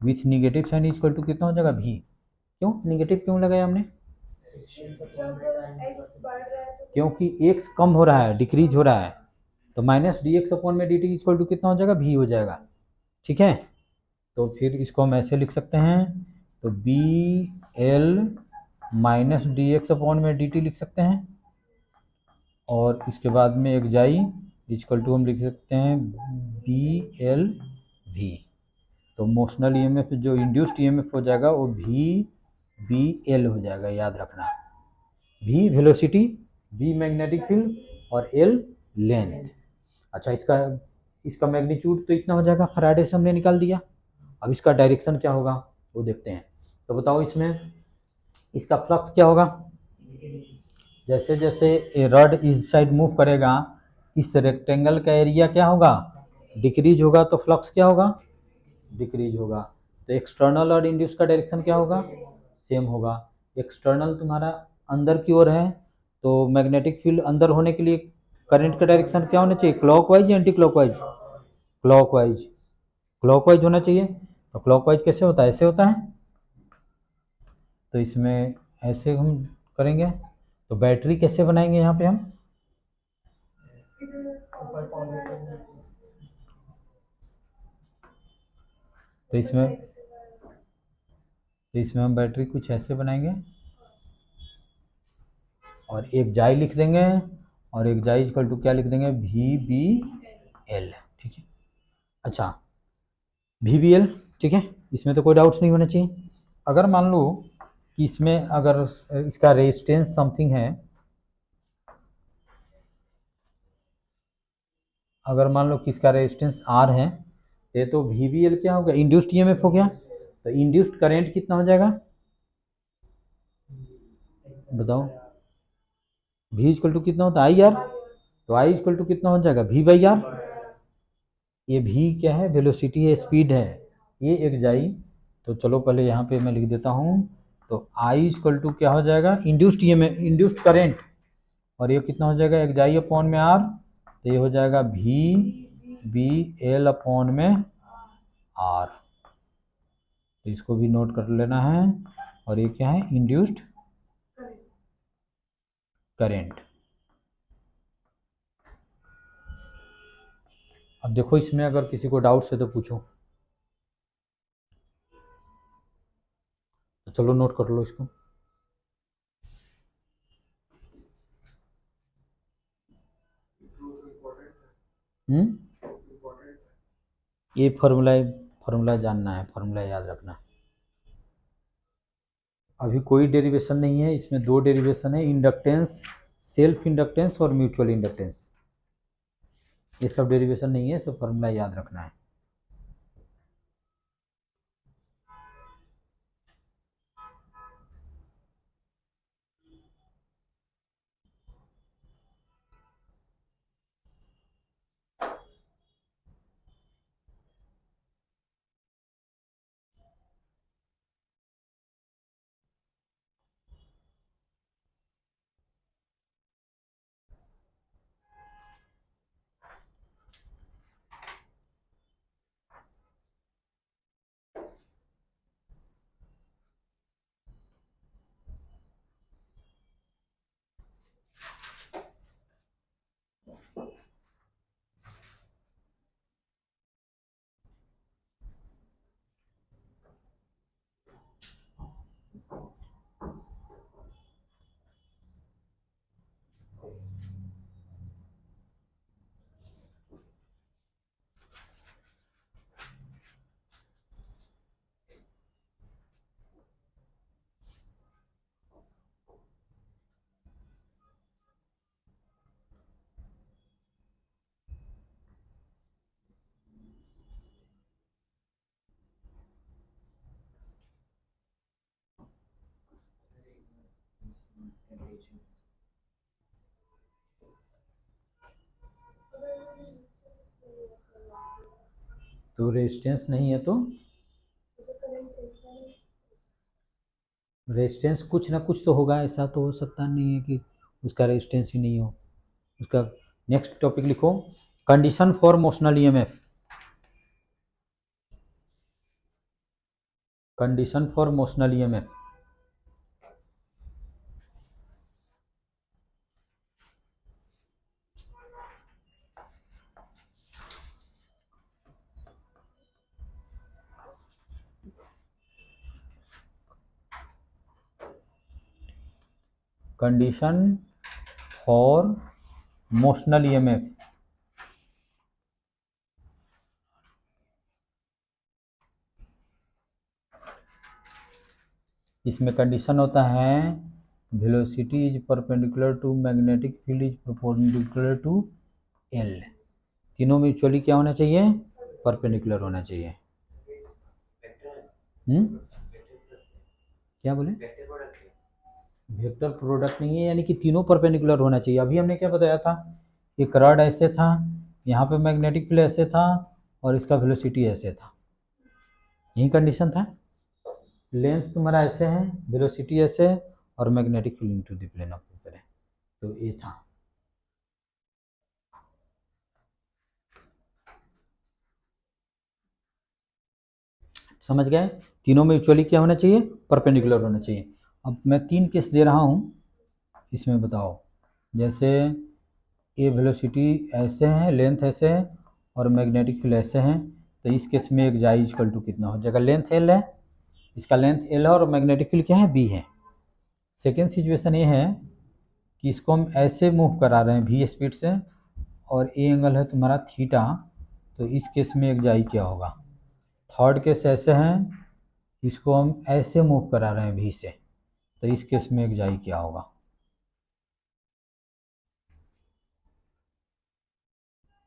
with negative sign equal to कितना हो जाएगा, भी। क्यों निगेटिव क्यों लगाया हमने, क्योंकि x कम हो रहा है, डिक्रीज हो रहा है, तो माइनस डी एक्स अपॉन में डी टी इक्वल टू कितना हो जाएगा, भी हो जाएगा। ठीक है, तो फिर इसको हम ऐसे लिख सकते हैं, तो B L minus D X upon में डी टी लिख सकते हैं, और इसके बाद में एक जाई इक्वल टू हम लिख सकते हैं बी एल भी। तो मोशनल ईएमएफ जो इंड्यूस्ड ईएमएफ हो जाएगा वो भी बी एल हो जाएगा, याद रखना। भी वेलोसिटी, बी मैग्नेटिक फील्ड और एल लेंथ। अच्छा, इसका इसका मैग्नीट्यूड तो इतना हो जाएगा, फैराडे से हमने निकाल दिया। अब इसका डायरेक्शन क्या होगा वो देखते हैं। तो बताओ इसमें इसका फ्लक्स क्या होगा, जैसे जैसे रड इस साइड मूव करेगा इस रेक्टेंगल का एरिया क्या होगा, डिक्रीज होगा, तो फ्लक्स क्या होगा, डिक्रीज होगा। तो एक्सटर्नल और इंड्यूस का डायरेक्शन क्या होगा, सेम होगा। एक्सटर्नल तुम्हारा अंदर की ओर है, तो मैग्नेटिक फील्ड अंदर होने के लिए करंट का डायरेक्शन क्या होना चाहिए, क्लॉकवाइज या एंटी क्लॉकवाइज, क्लॉकवाइज, क्लॉकवाइज होना चाहिए। तो क्लॉकवाइज कैसे होता है, ऐसे होता है, तो इसमें ऐसे हम करेंगे। तो बैटरी कैसे बनाएंगे यहाँ पे हम, तो इसमें हम बैटरी कुछ ऐसे बनाएंगे, और एक जाई लिख देंगे, और एक जाई इक्वल टू क्या लिख देंगे, वी बी एल। ठीक है, अच्छा वी बी एल, ठीक है, इसमें तो कोई डाउट्स नहीं होना चाहिए। अगर मान लो कि इसमें अगर इसका रेजिस्टेंस समथिंग है, अगर मान लो कि इसका रेजिस्टेंस आर है, तो वी बी एल क्या होगा, इंड्यूस्ड ईएमएफ हो गया। तो इंड्यूस्ड करंट कितना हो जाएगा, बताओ, वी इक्वल टू कितना होता है, आई आर, तो आई इक्वल टू कितना हो जाएगा, वी बाई आर। ये भी क्या है, वेलोसिटी है, स्पीड है, ये एक जाई। तो चलो पहले यहाँ पे मैं लिख देता हूँ, तो आई इक्वल टू क्या हो जाएगा, इंड्यूस्ड ईएमएफ, इंड्यूस्ड करंट, और ये कितना हो जाएगा, एक जाई अपॉन में आर, तो ये हो जाएगा वी बी एल अपॉन में आर। तो इसको भी नोट कर लेना है, और ये क्या है, इंड्यूस्ड करंट। अब देखो इसमें अगर किसी को डाउट्स है तो पूछो, तो चलो नोट कर लो इसको। ये फार्मूला जानना है, फार्मूला याद रखना। अभी कोई डेरिवेशन नहीं है इसमें, दो डेरिवेशन है, इंडक्टेंस, सेल्फ इंडक्टेंस और म्यूचुअल इंडक्टेंस। ये सब डेरिवेशन नहीं है, सब फार्मूला याद रखना है। तो रेजिस्टेंस नहीं है तो रेजिस्टेंस कुछ ना कुछ तो होगा, ऐसा तो हो सकता नहीं है कि उसका रेजिस्टेंस ही नहीं हो। उसका नेक्स्ट टॉपिक लिखो, condition for motional EMF. Condition for motional EMF. Condition for motional EMF. इसमें कंडीशन होता है velocity is perpendicular to magnetic field is perpendicular to L. तीनों म्यूचुअली क्या होना चाहिए? परपेंडिकुलर होना चाहिए। क्या बोले? वेक्टर प्रोडक्ट नहीं है, यानी कि तीनों परपेंडिकुलर होना चाहिए। अभी हमने क्या बताया था, एक रॉड ऐसे था, यहाँ पे मैग्नेटिक फील्ड ऐसे था और इसका वेलोसिटी ऐसे था, यही कंडीशन था। लेंथ तुम्हारा ऐसे है, वेलोसिटी ऐसे है और magnetic field into the plane of paper है, तो ये था। समझ गए? तीनों में म्यूचुअली क्या होना चाहिए? परपेंडिकुलर होना चाहिए। अब मैं 3 केस दे रहा हूँ, इसमें बताओ। जैसे ये वेलोसिटी ऐसे है, लेंथ ऐसे है और मैग्नेटिक फील्ड ऐसे हैं, तो इस केस में एक जाई इक्वल टू कितना हो जाएगा? लेंथ एल है, इसका लेंथ एल है और मैग्नेटिक फील्ड क्या है? बी है। सेकेंड सिचुएशन ये है कि इसको हम ऐसे मूव करा रहे हैं वी स्पीड से और ए एंगल है तुम्हारा थीटा, तो इस केस में एक जाई क्या होगा? थर्ड केस ऐसे हैं, इसको हम ऐसे मूव करा रहे हैं वी से, तो इस केस में एक जाई क्या होगा?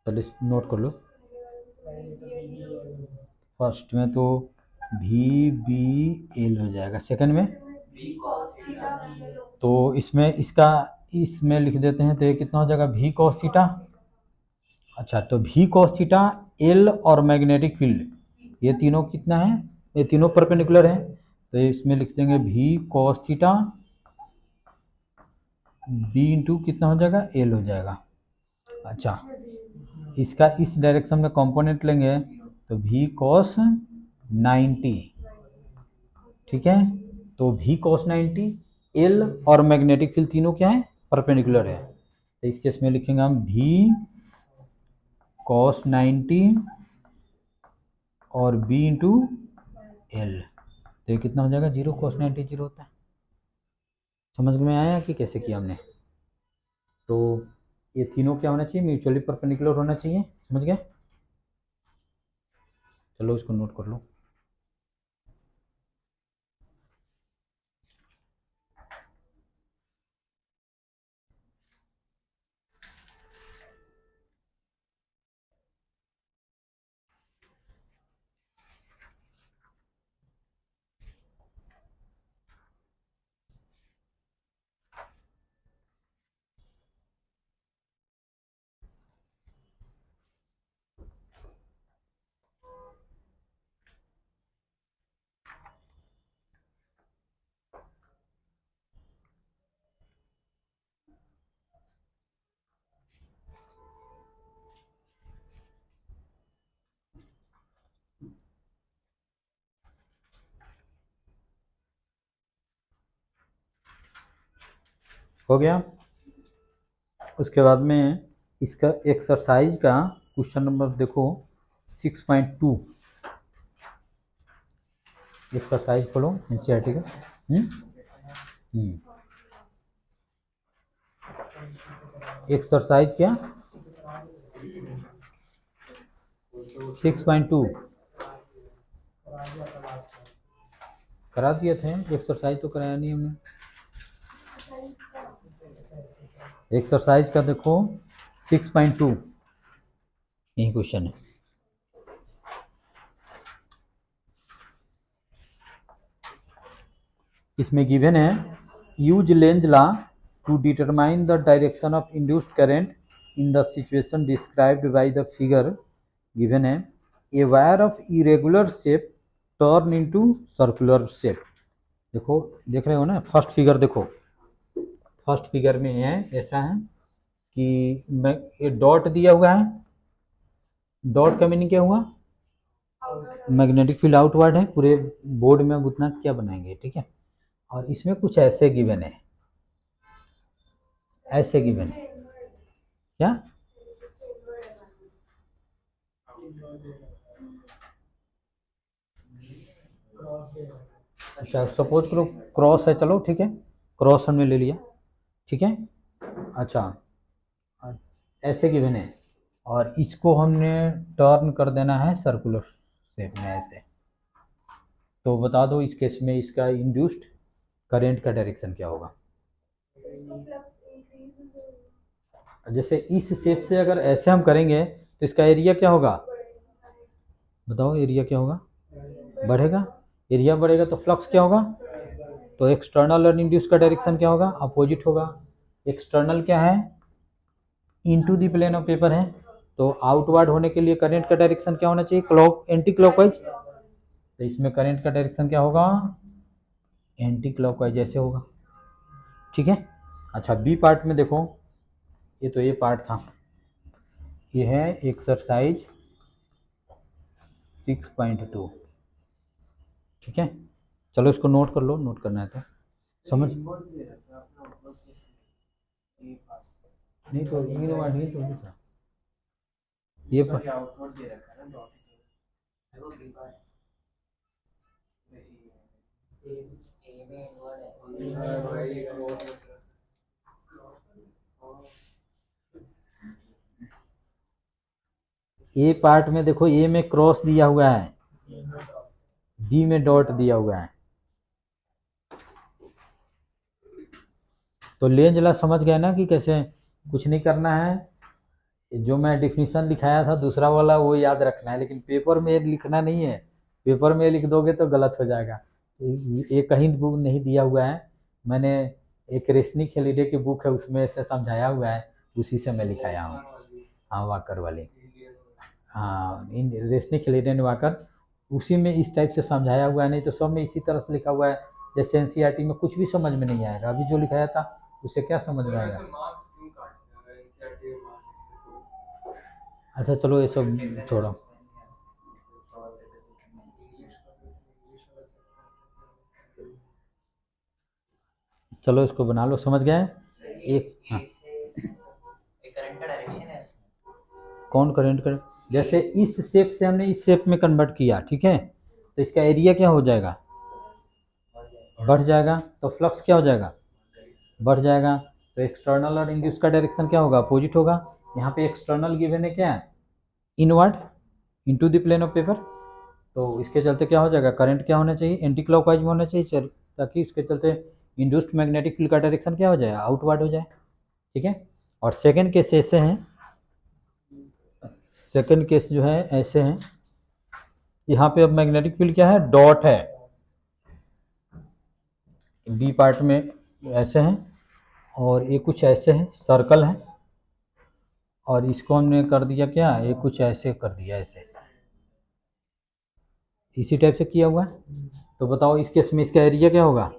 चलो नोट कर लो। फर्स्ट में तो वी बी एल हो जाएगा, सेकंड में तो इसमें इसमें लिख देते हैं, तो ये कितना हो जाएगा? V cos theta. अच्छा, तो वी कॉस थीटा, एल और मैग्नेटिक फील्ड, ये तीनों कितना है? ये तीनों परपेंडिकुलर है, तो इसमें लिख देंगे V cos theta, B into कितना हो जाएगा? एल हो जाएगा। अच्छा, इसका इस डायरेक्शन में कंपोनेंट लेंगे तो वी कॉस 90, ठीक है। तो वी कॉस 90, एल और मैग्नेटिक फील्ड तीनों क्या है? परपेंडिकुलर है, तो इस केस में लिखेंगे हम वी कॉस 90 और बी इंटू एल, तो ये कितना हो जाएगा? 0, कॉस 90 0 होता है। समझ में आया कि कैसे किया हमने? तो ये तीनों क्या होना चाहिए? म्यूचुअली परपेंडिकुलर होना चाहिए। समझ गए? चलो इसको नोट कर लो। हो गया? उसके बाद में इसका एक्सरसाइज का क्वेश्चन नंबर देखो 6.2। एक्सरसाइज पढ़ो एनसीईआरटी का। एक्सरसाइज क्या? 6.2 करा दिए थे, एक्सरसाइज तो कराया नहीं हमने। एक्सरसाइज का देखो 6.2, यही क्वेश्चन है। इसमें गिवन है, use Lenz law to determine the direction of induced current in the situation described by the figure given है। A wire of irregular shape turn into circular shape. देखो, देख रहे हो ना, फर्स्ट फिगर देखो, फर्स्ट फिगर में है ऐसा है कि मैं ये डॉट दिया हुआ है, डॉट का मीनिंग क्या हुआ, मैग्नेटिक फील्ड आउटवर्ड है, पूरे बोर्ड में उतना क्या बनाएंगे, ठीक है। और इसमें कुछ ऐसे गिवन है, ऐसे गिवन है क्या, अच्छा सपोज करो क्रॉस है, चलो ठीक है, क्रॉस हमने ले लिया, ठीक है। अच्छा, ऐसे गिवन है और इसको हमने टर्न कर देना है सर्कुलर शेप में ऐसे। तो बता दो इस केस में इसका इंड्यूस्ड करंट का डायरेक्शन क्या होगा। जैसे इस शेप से अगर ऐसे हम करेंगे तो इसका एरिया क्या होगा, बताओ एरिया क्या होगा, बढ़ेगा, एरिया बढ़ेगा तो फ्लक्स क्या होगा, तो एक्सटर्नल और इंड्यूस का डायरेक्शन क्या होगा, अपोजिट होगा। एक्सटर्नल क्या है, into the plane of paper है, तो आउटवर्ड होने के लिए करंट का डायरेक्शन क्या होना चाहिए, क्लॉक एंटी क्लॉकवाइज, तो इसमें करंट का डायरेक्शन क्या होगा, एंटी क्लॉकवाइज ऐसे होगा, ठीक है। अच्छा बी पार्ट में देखो, ये तो ये पार्ट था, ये है एक्सरसाइज 6.2, ठीक है। चलो इसको नोट कर लो, नोट करना है तो समझ नहीं तो ये तो दूसरा ये ए पार्ट में देखो, ए में क्रॉस दिया हुआ है, बी में डॉट दिया हुआ है, तो लेंज ला समझ गए ना कि कैसे, कुछ नहीं करना है, जो मैं डिफिनीशन लिखाया था दूसरा वाला वो याद रखना है, लेकिन पेपर में लिखना नहीं है, पेपर में लिख दोगे तो गलत हो जाएगा। ये कहीं बुक नहीं दिया हुआ है, मैंने एक रेशनी खेलीडे की बुक है उसमें से समझाया हुआ है, उसी से मैं लिखाया हूँ। हाँ वाकर वाली, हाँ इन रेशनी खेलीडे ने वाकर, उसी में इस टाइप से समझाया हुआ है, नहीं तो सब में इसी तरह से लिखा हुआ है। जैसे एनसीईआरटी में कुछ भी समझ में नहीं आएगा, अभी जो लिखाया था उसे क्या समझ में आएगा। अच्छा चलो ये सब छोड़ो, चलो इसको बना लो, समझ गए एक, हाँ करंट का डायरेक्शन है कौन करंट कर, जैसे इस शेप से हमने इस शेप में कन्वर्ट किया, ठीक है, तो इसका एरिया क्या हो जाएगा, बढ़ जाएगा, तो फ्लक्स क्या हो जाएगा, बढ़ जाएगा, तो एक्सटर्नल और इंड्यूस का डायरेक्शन क्या होगा, अपोजिट होगा। यहाँ पे एक्सटर्नल गिवन है क्या, inward into the plane of paper, तो इसके चलते क्या हो जाएगा, करंट क्या होना चाहिए, एंटी क्लॉकवाइज में होना चाहिए, ताकि इसके चलते इंड्यूस्ड मैग्नेटिक फील्ड का डायरेक्शन क्या हो जाए, आउटवर्ड हो जाए, ठीक है। और सेकेंड केस ऐसे हैं, सेकेंड केस जो है ऐसे हैं, यहाँ पे अब मैग्नेटिक फील्ड क्या है, डॉट है, बी पार्ट में ऐसे हैं, और ये कुछ ऐसे हैं, सर्कल है, और इसको हमने कर दिया क्या, ये कुछ ऐसे कर दिया, ऐसे इसी टाइप से किया हुआ है। तो बताओ इस केस में इसका एरिया क्या होगा,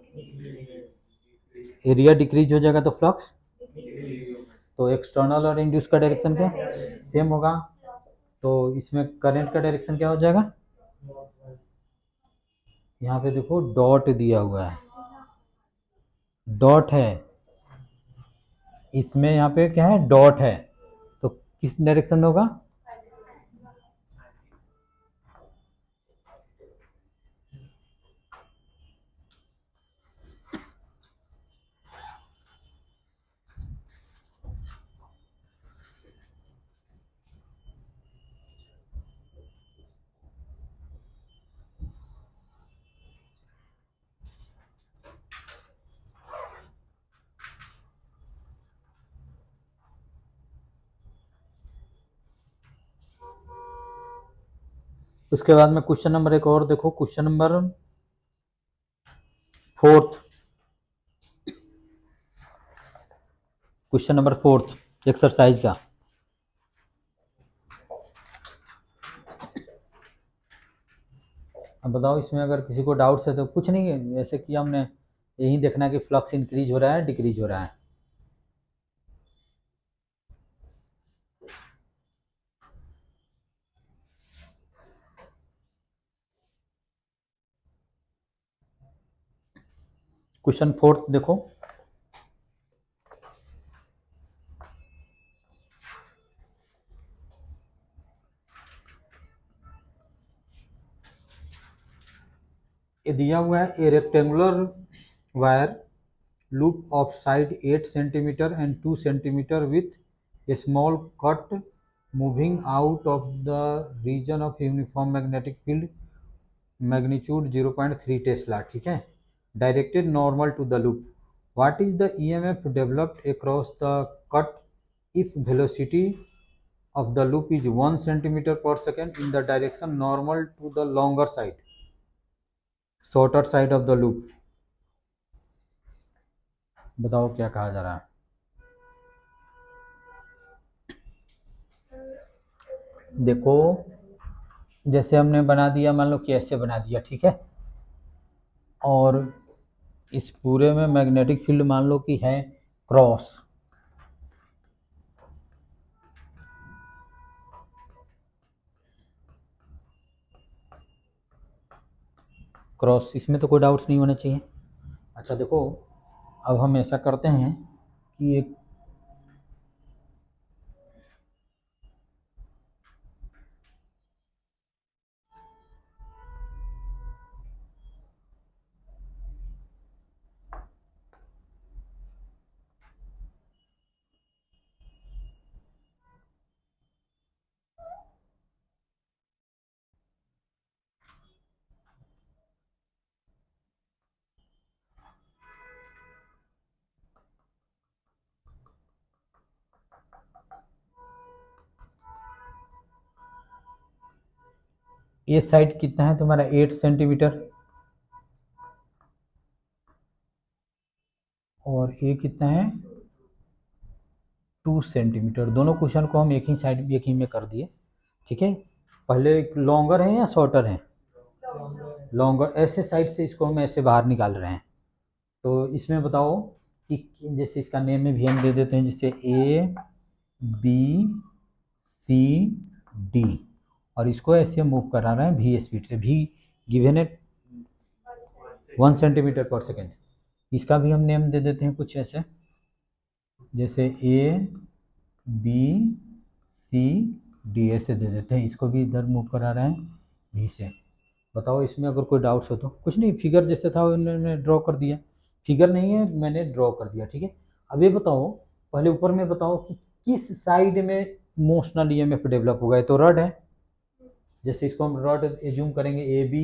एरिया डिक्रीज हो जाएगा तो फ्लक्स, तो एक्सटर्नल और इंड्यूस का डायरेक्शन क्या सेम होगा, तो इसमें करंट का डायरेक्शन क्या हो जाएगा, यहाँ पे देखो डॉट दिया हुआ है, डॉट है, इसमें यहाँ पे क्या है, डॉट है, तो किस डायरेक्शन में होगा, उसके बाद में क्वेश्चन नंबर एक और देखो, question number 4, question number 4 exercise का, अब बताओ इसमें अगर किसी को डाउट्स है तो कुछ नहीं है, ऐसे किया हमने, यही देखना है कि फ्लक्स इंक्रीज हो रहा है डिक्रीज हो रहा है। क्वेश्चन 4 देखो, ये दिया हुआ है ए rectangular wire loop of side 8 centimeter and 2 centimeter with a small cut moving out of the region of uniform magnetic field magnitude 0.3 Tesla, ठीक है, directed normal to the loop. What is the EMF developed across the cut if velocity of the loop is 1 centimeter per second in the direction normal to the longer side, shorter side of the loop? बताओ क्या कहा जा रहा है। देखो जैसे हमने बना दिया, मान लो कि ऐसे बना दिया, ठीक है, और इस पूरे में मैग्नेटिक फील्ड मान लो कि है क्रॉस, क्रॉस, इसमें तो कोई डाउट्स नहीं होना चाहिए। अच्छा देखो, अब हम ऐसा करते हैं कि एक ये साइड कितना है तुम्हारा 8 सेंटीमीटर और ये कितना है 2 सेंटीमीटर। दोनों क्वेश्चन को हम एक ही साइड एक ही में कर दिए, ठीक है। पहले लॉन्गर है या शॉर्टर है, लॉन्गर, ऐसे साइड से इसको हम ऐसे बाहर निकाल रहे हैं। तो इसमें बताओ कि जैसे इसका नेम में भी हम दे देते हैं, जैसे ए बी सी डी, और इसको ऐसे मूव करा रहे हैं v स्पीड से, v गिवन है 1 सेंटीमीटर पर सेकेंड। इसका भी हम नेम दे देते हैं कुछ ऐसे, जैसे ए बी सी डी ऐसे दे देते हैं, इसको भी इधर मूव करा रहे हैं v से। बताओ इसमें अगर कोई डाउट्स हो तो। कुछ नहीं, फिगर जैसे था उन्होंने ड्रॉ कर दिया, फिगर नहीं है मैंने ड्रॉ कर दिया, ठीक है। अब ये बताओ, पहले ऊपर में बताओ कि किस साइड में मोशनल ईएमएफ डेवलप होगा। ये तो रड है, जैसे इसको हम रड एज्यूम करेंगे A B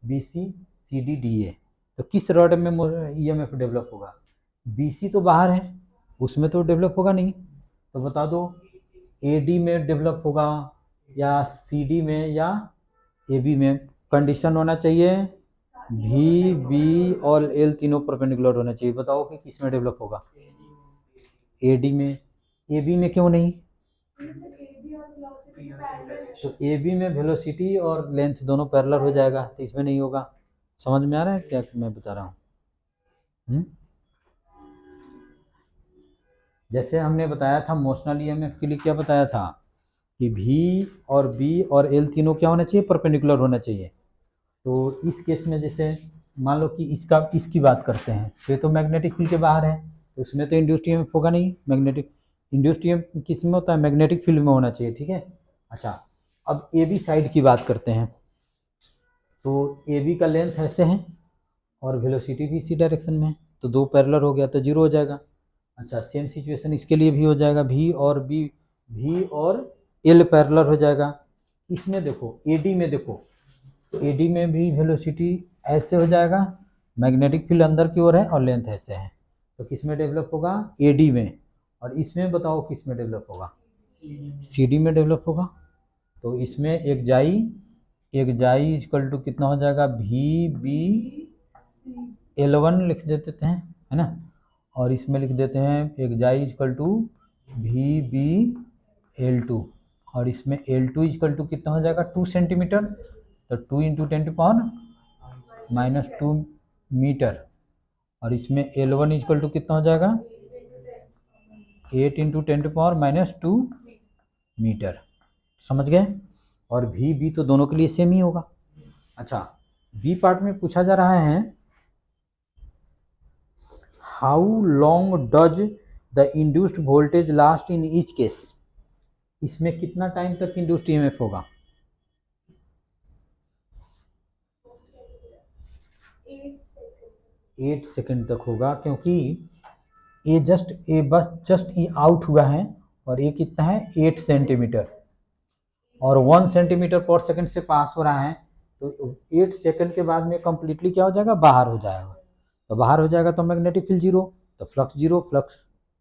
B C D D A, तो किस रड में ईएमएफ डेवलप होगा। बी सी तो बाहर है, उसमें तो डेवलप होगा नहीं, तो बता दो ए डी में डेवलप होगा या सी डी में या ए बी में। कंडीशन होना चाहिए भी बी और एल तीनों परपेंडिकुलर होना चाहिए। बताओ कि किस में डेवलप होगा, ए डी में। ए बी में क्यों नहीं, तो ए बी में वेलोसिटी और लेंथ दोनों पैरेलल हो जाएगा, तो इसमें नहीं होगा। समझ में आ रहा है क्या मैं बता रहा हूँ। जैसे हमने बताया था मोशनल ईएमएफ के लिए, क्या बताया था कि भी और बी और एल तीनों क्या होना चाहिए, परपेंडिकुलर होना चाहिए। तो इस केस में जैसे मान लो कि इसकी बात करते हैं, तो ये तो मैग्नेटिक फील्ड के बाहर है, तो उसमें तो इंड्यूस्ड ईएमएफ होगा नहीं। मैग्नेटिक इंड्यूस्ड ईएमएफ किस में होता है, मैग्नेटिक फील्ड में होना चाहिए, ठीक है। अच्छा, अब ए बी साइड की बात करते हैं, तो ए बी का लेंथ ऐसे है और वेलोसिटी भी इसी डायरेक्शन में है, तो दो पैरेलल हो गया तो जीरो हो जाएगा। अच्छा, सेम सिचुएशन इसके लिए भी हो जाएगा, भी और एल पैरेलल हो जाएगा। इसमें देखो एडी में, देखो एडी में भी वेलोसिटी ऐसे हो जाएगा, मैग्नेटिक फील्ड अंदर की ओर है और लेंथ ऐसे है, तो किस में डेवलप होगा, एडी में। और इसमें बताओ किस में डेवलप होगा, सीडी में डेवलप होगा। तो इसमें एक जाई इक्वल टू कितना हो जाएगा, भी बी L1 लिख देते हैं, है ना, और इसमें लिख देते हैं एक जाई इक्वल टू भी बी L2, और इसमें L2 इक्वल टू कितना हो जाएगा 2 सेंटीमीटर, तो 2 इंटू 10⁻⁻2 मीटर, और इसमें L1 इक्वल टू कितना हो जाएगा 8 इंटू 10⁻⁻2 मीटर। समझ गए। और भी तो दोनों के लिए सेम ही होगा। अच्छा, बी पार्ट में पूछा जा रहा है how long does the induced voltage last in each case. इसमें कितना टाइम तक इंड्यूस्ड ईएमएफ होगा? 8 सेकंड तक होगा, क्योंकि ये बस ये आउट हुआ है, और ये कितना है 8 सेंटीमीटर, और 1 सेंटीमीटर पर सेकंड से पास हो रहा है, तो 8 सेकंड के बाद में कंप्लीटली क्या हो जाएगा, बाहर हो जाएगा। तो बाहर हो जाएगा तो मैग्नेटिक फील्ड जीरो, तो फ्लक्स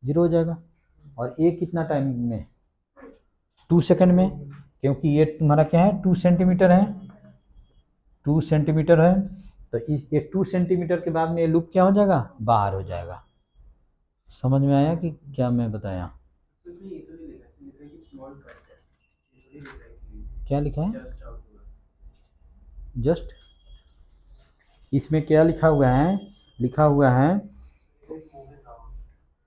जीरो हो जाएगा। और ये कितना टाइम में? 2 सेकंड में, क्योंकि ये तुम्हारा क्या है 2 सेंटीमीटर है, 2 सेंटीमीटर है, तो इस ये 2 सेंटीमीटर के बाद में ये लूप क्या हो जाएगा, बाहर हो जाएगा। समझ में आया कि क्या मैं बताया? क्या लिखा है? जस्ट, इसमें क्या लिखा हुआ है? लिखा हुआ है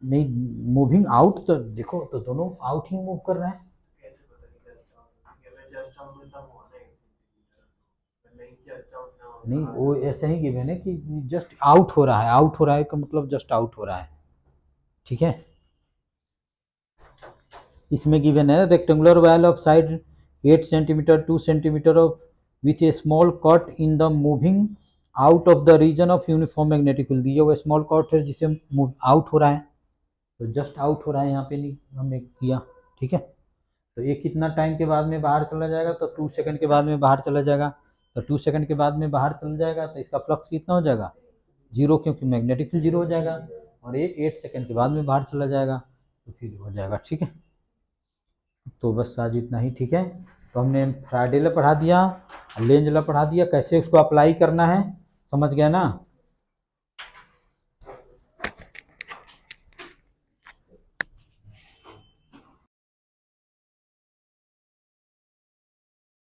नहीं, मूविंग आउट, तो देखो तो दोनों आउट ही मूव कर रहे हैं। नहीं, वो ऐसा ही गिवन है कि जस्ट आउट हो रहा है, आउट हो रहा है का मतलब जस्ट आउट हो रहा है। ठीक है। इसमें गिवन है rectangular wall of side 8 centimetre 2 centimetre of with a small cut in the moving out of the region of uniform magnetic field. ये वो स्मॉल कट है जिसे मूव आउट हो रहा है, तो जस्ट आउट हो रहा है, यहाँ पे नहीं हमने किया। ठीक है। तो ये कितना टाइम के बाद में बाहर चला जाएगा? तो 2 सेकंड के बाद में बाहर चला जाएगा। तो 2 सेकंड के बाद में बाहर चला जाएगा, तो इसका फ्लक्स कितना हो जाएगा, जीरो, क्योंकि मैग्नेटिक फील्ड जीरो हो जाएगा। और ये 8 सेकंड के बाद में बाहर चला जाएगा, तो फिर हो जाएगा। ठीक है। तो बस आज इतना ही। ठीक है। तो हमने फ्राइडे ला पढ़ा दिया, लेंज ला पढ़ा दिया, कैसे उसको अप्लाई करना है, समझ गया ना।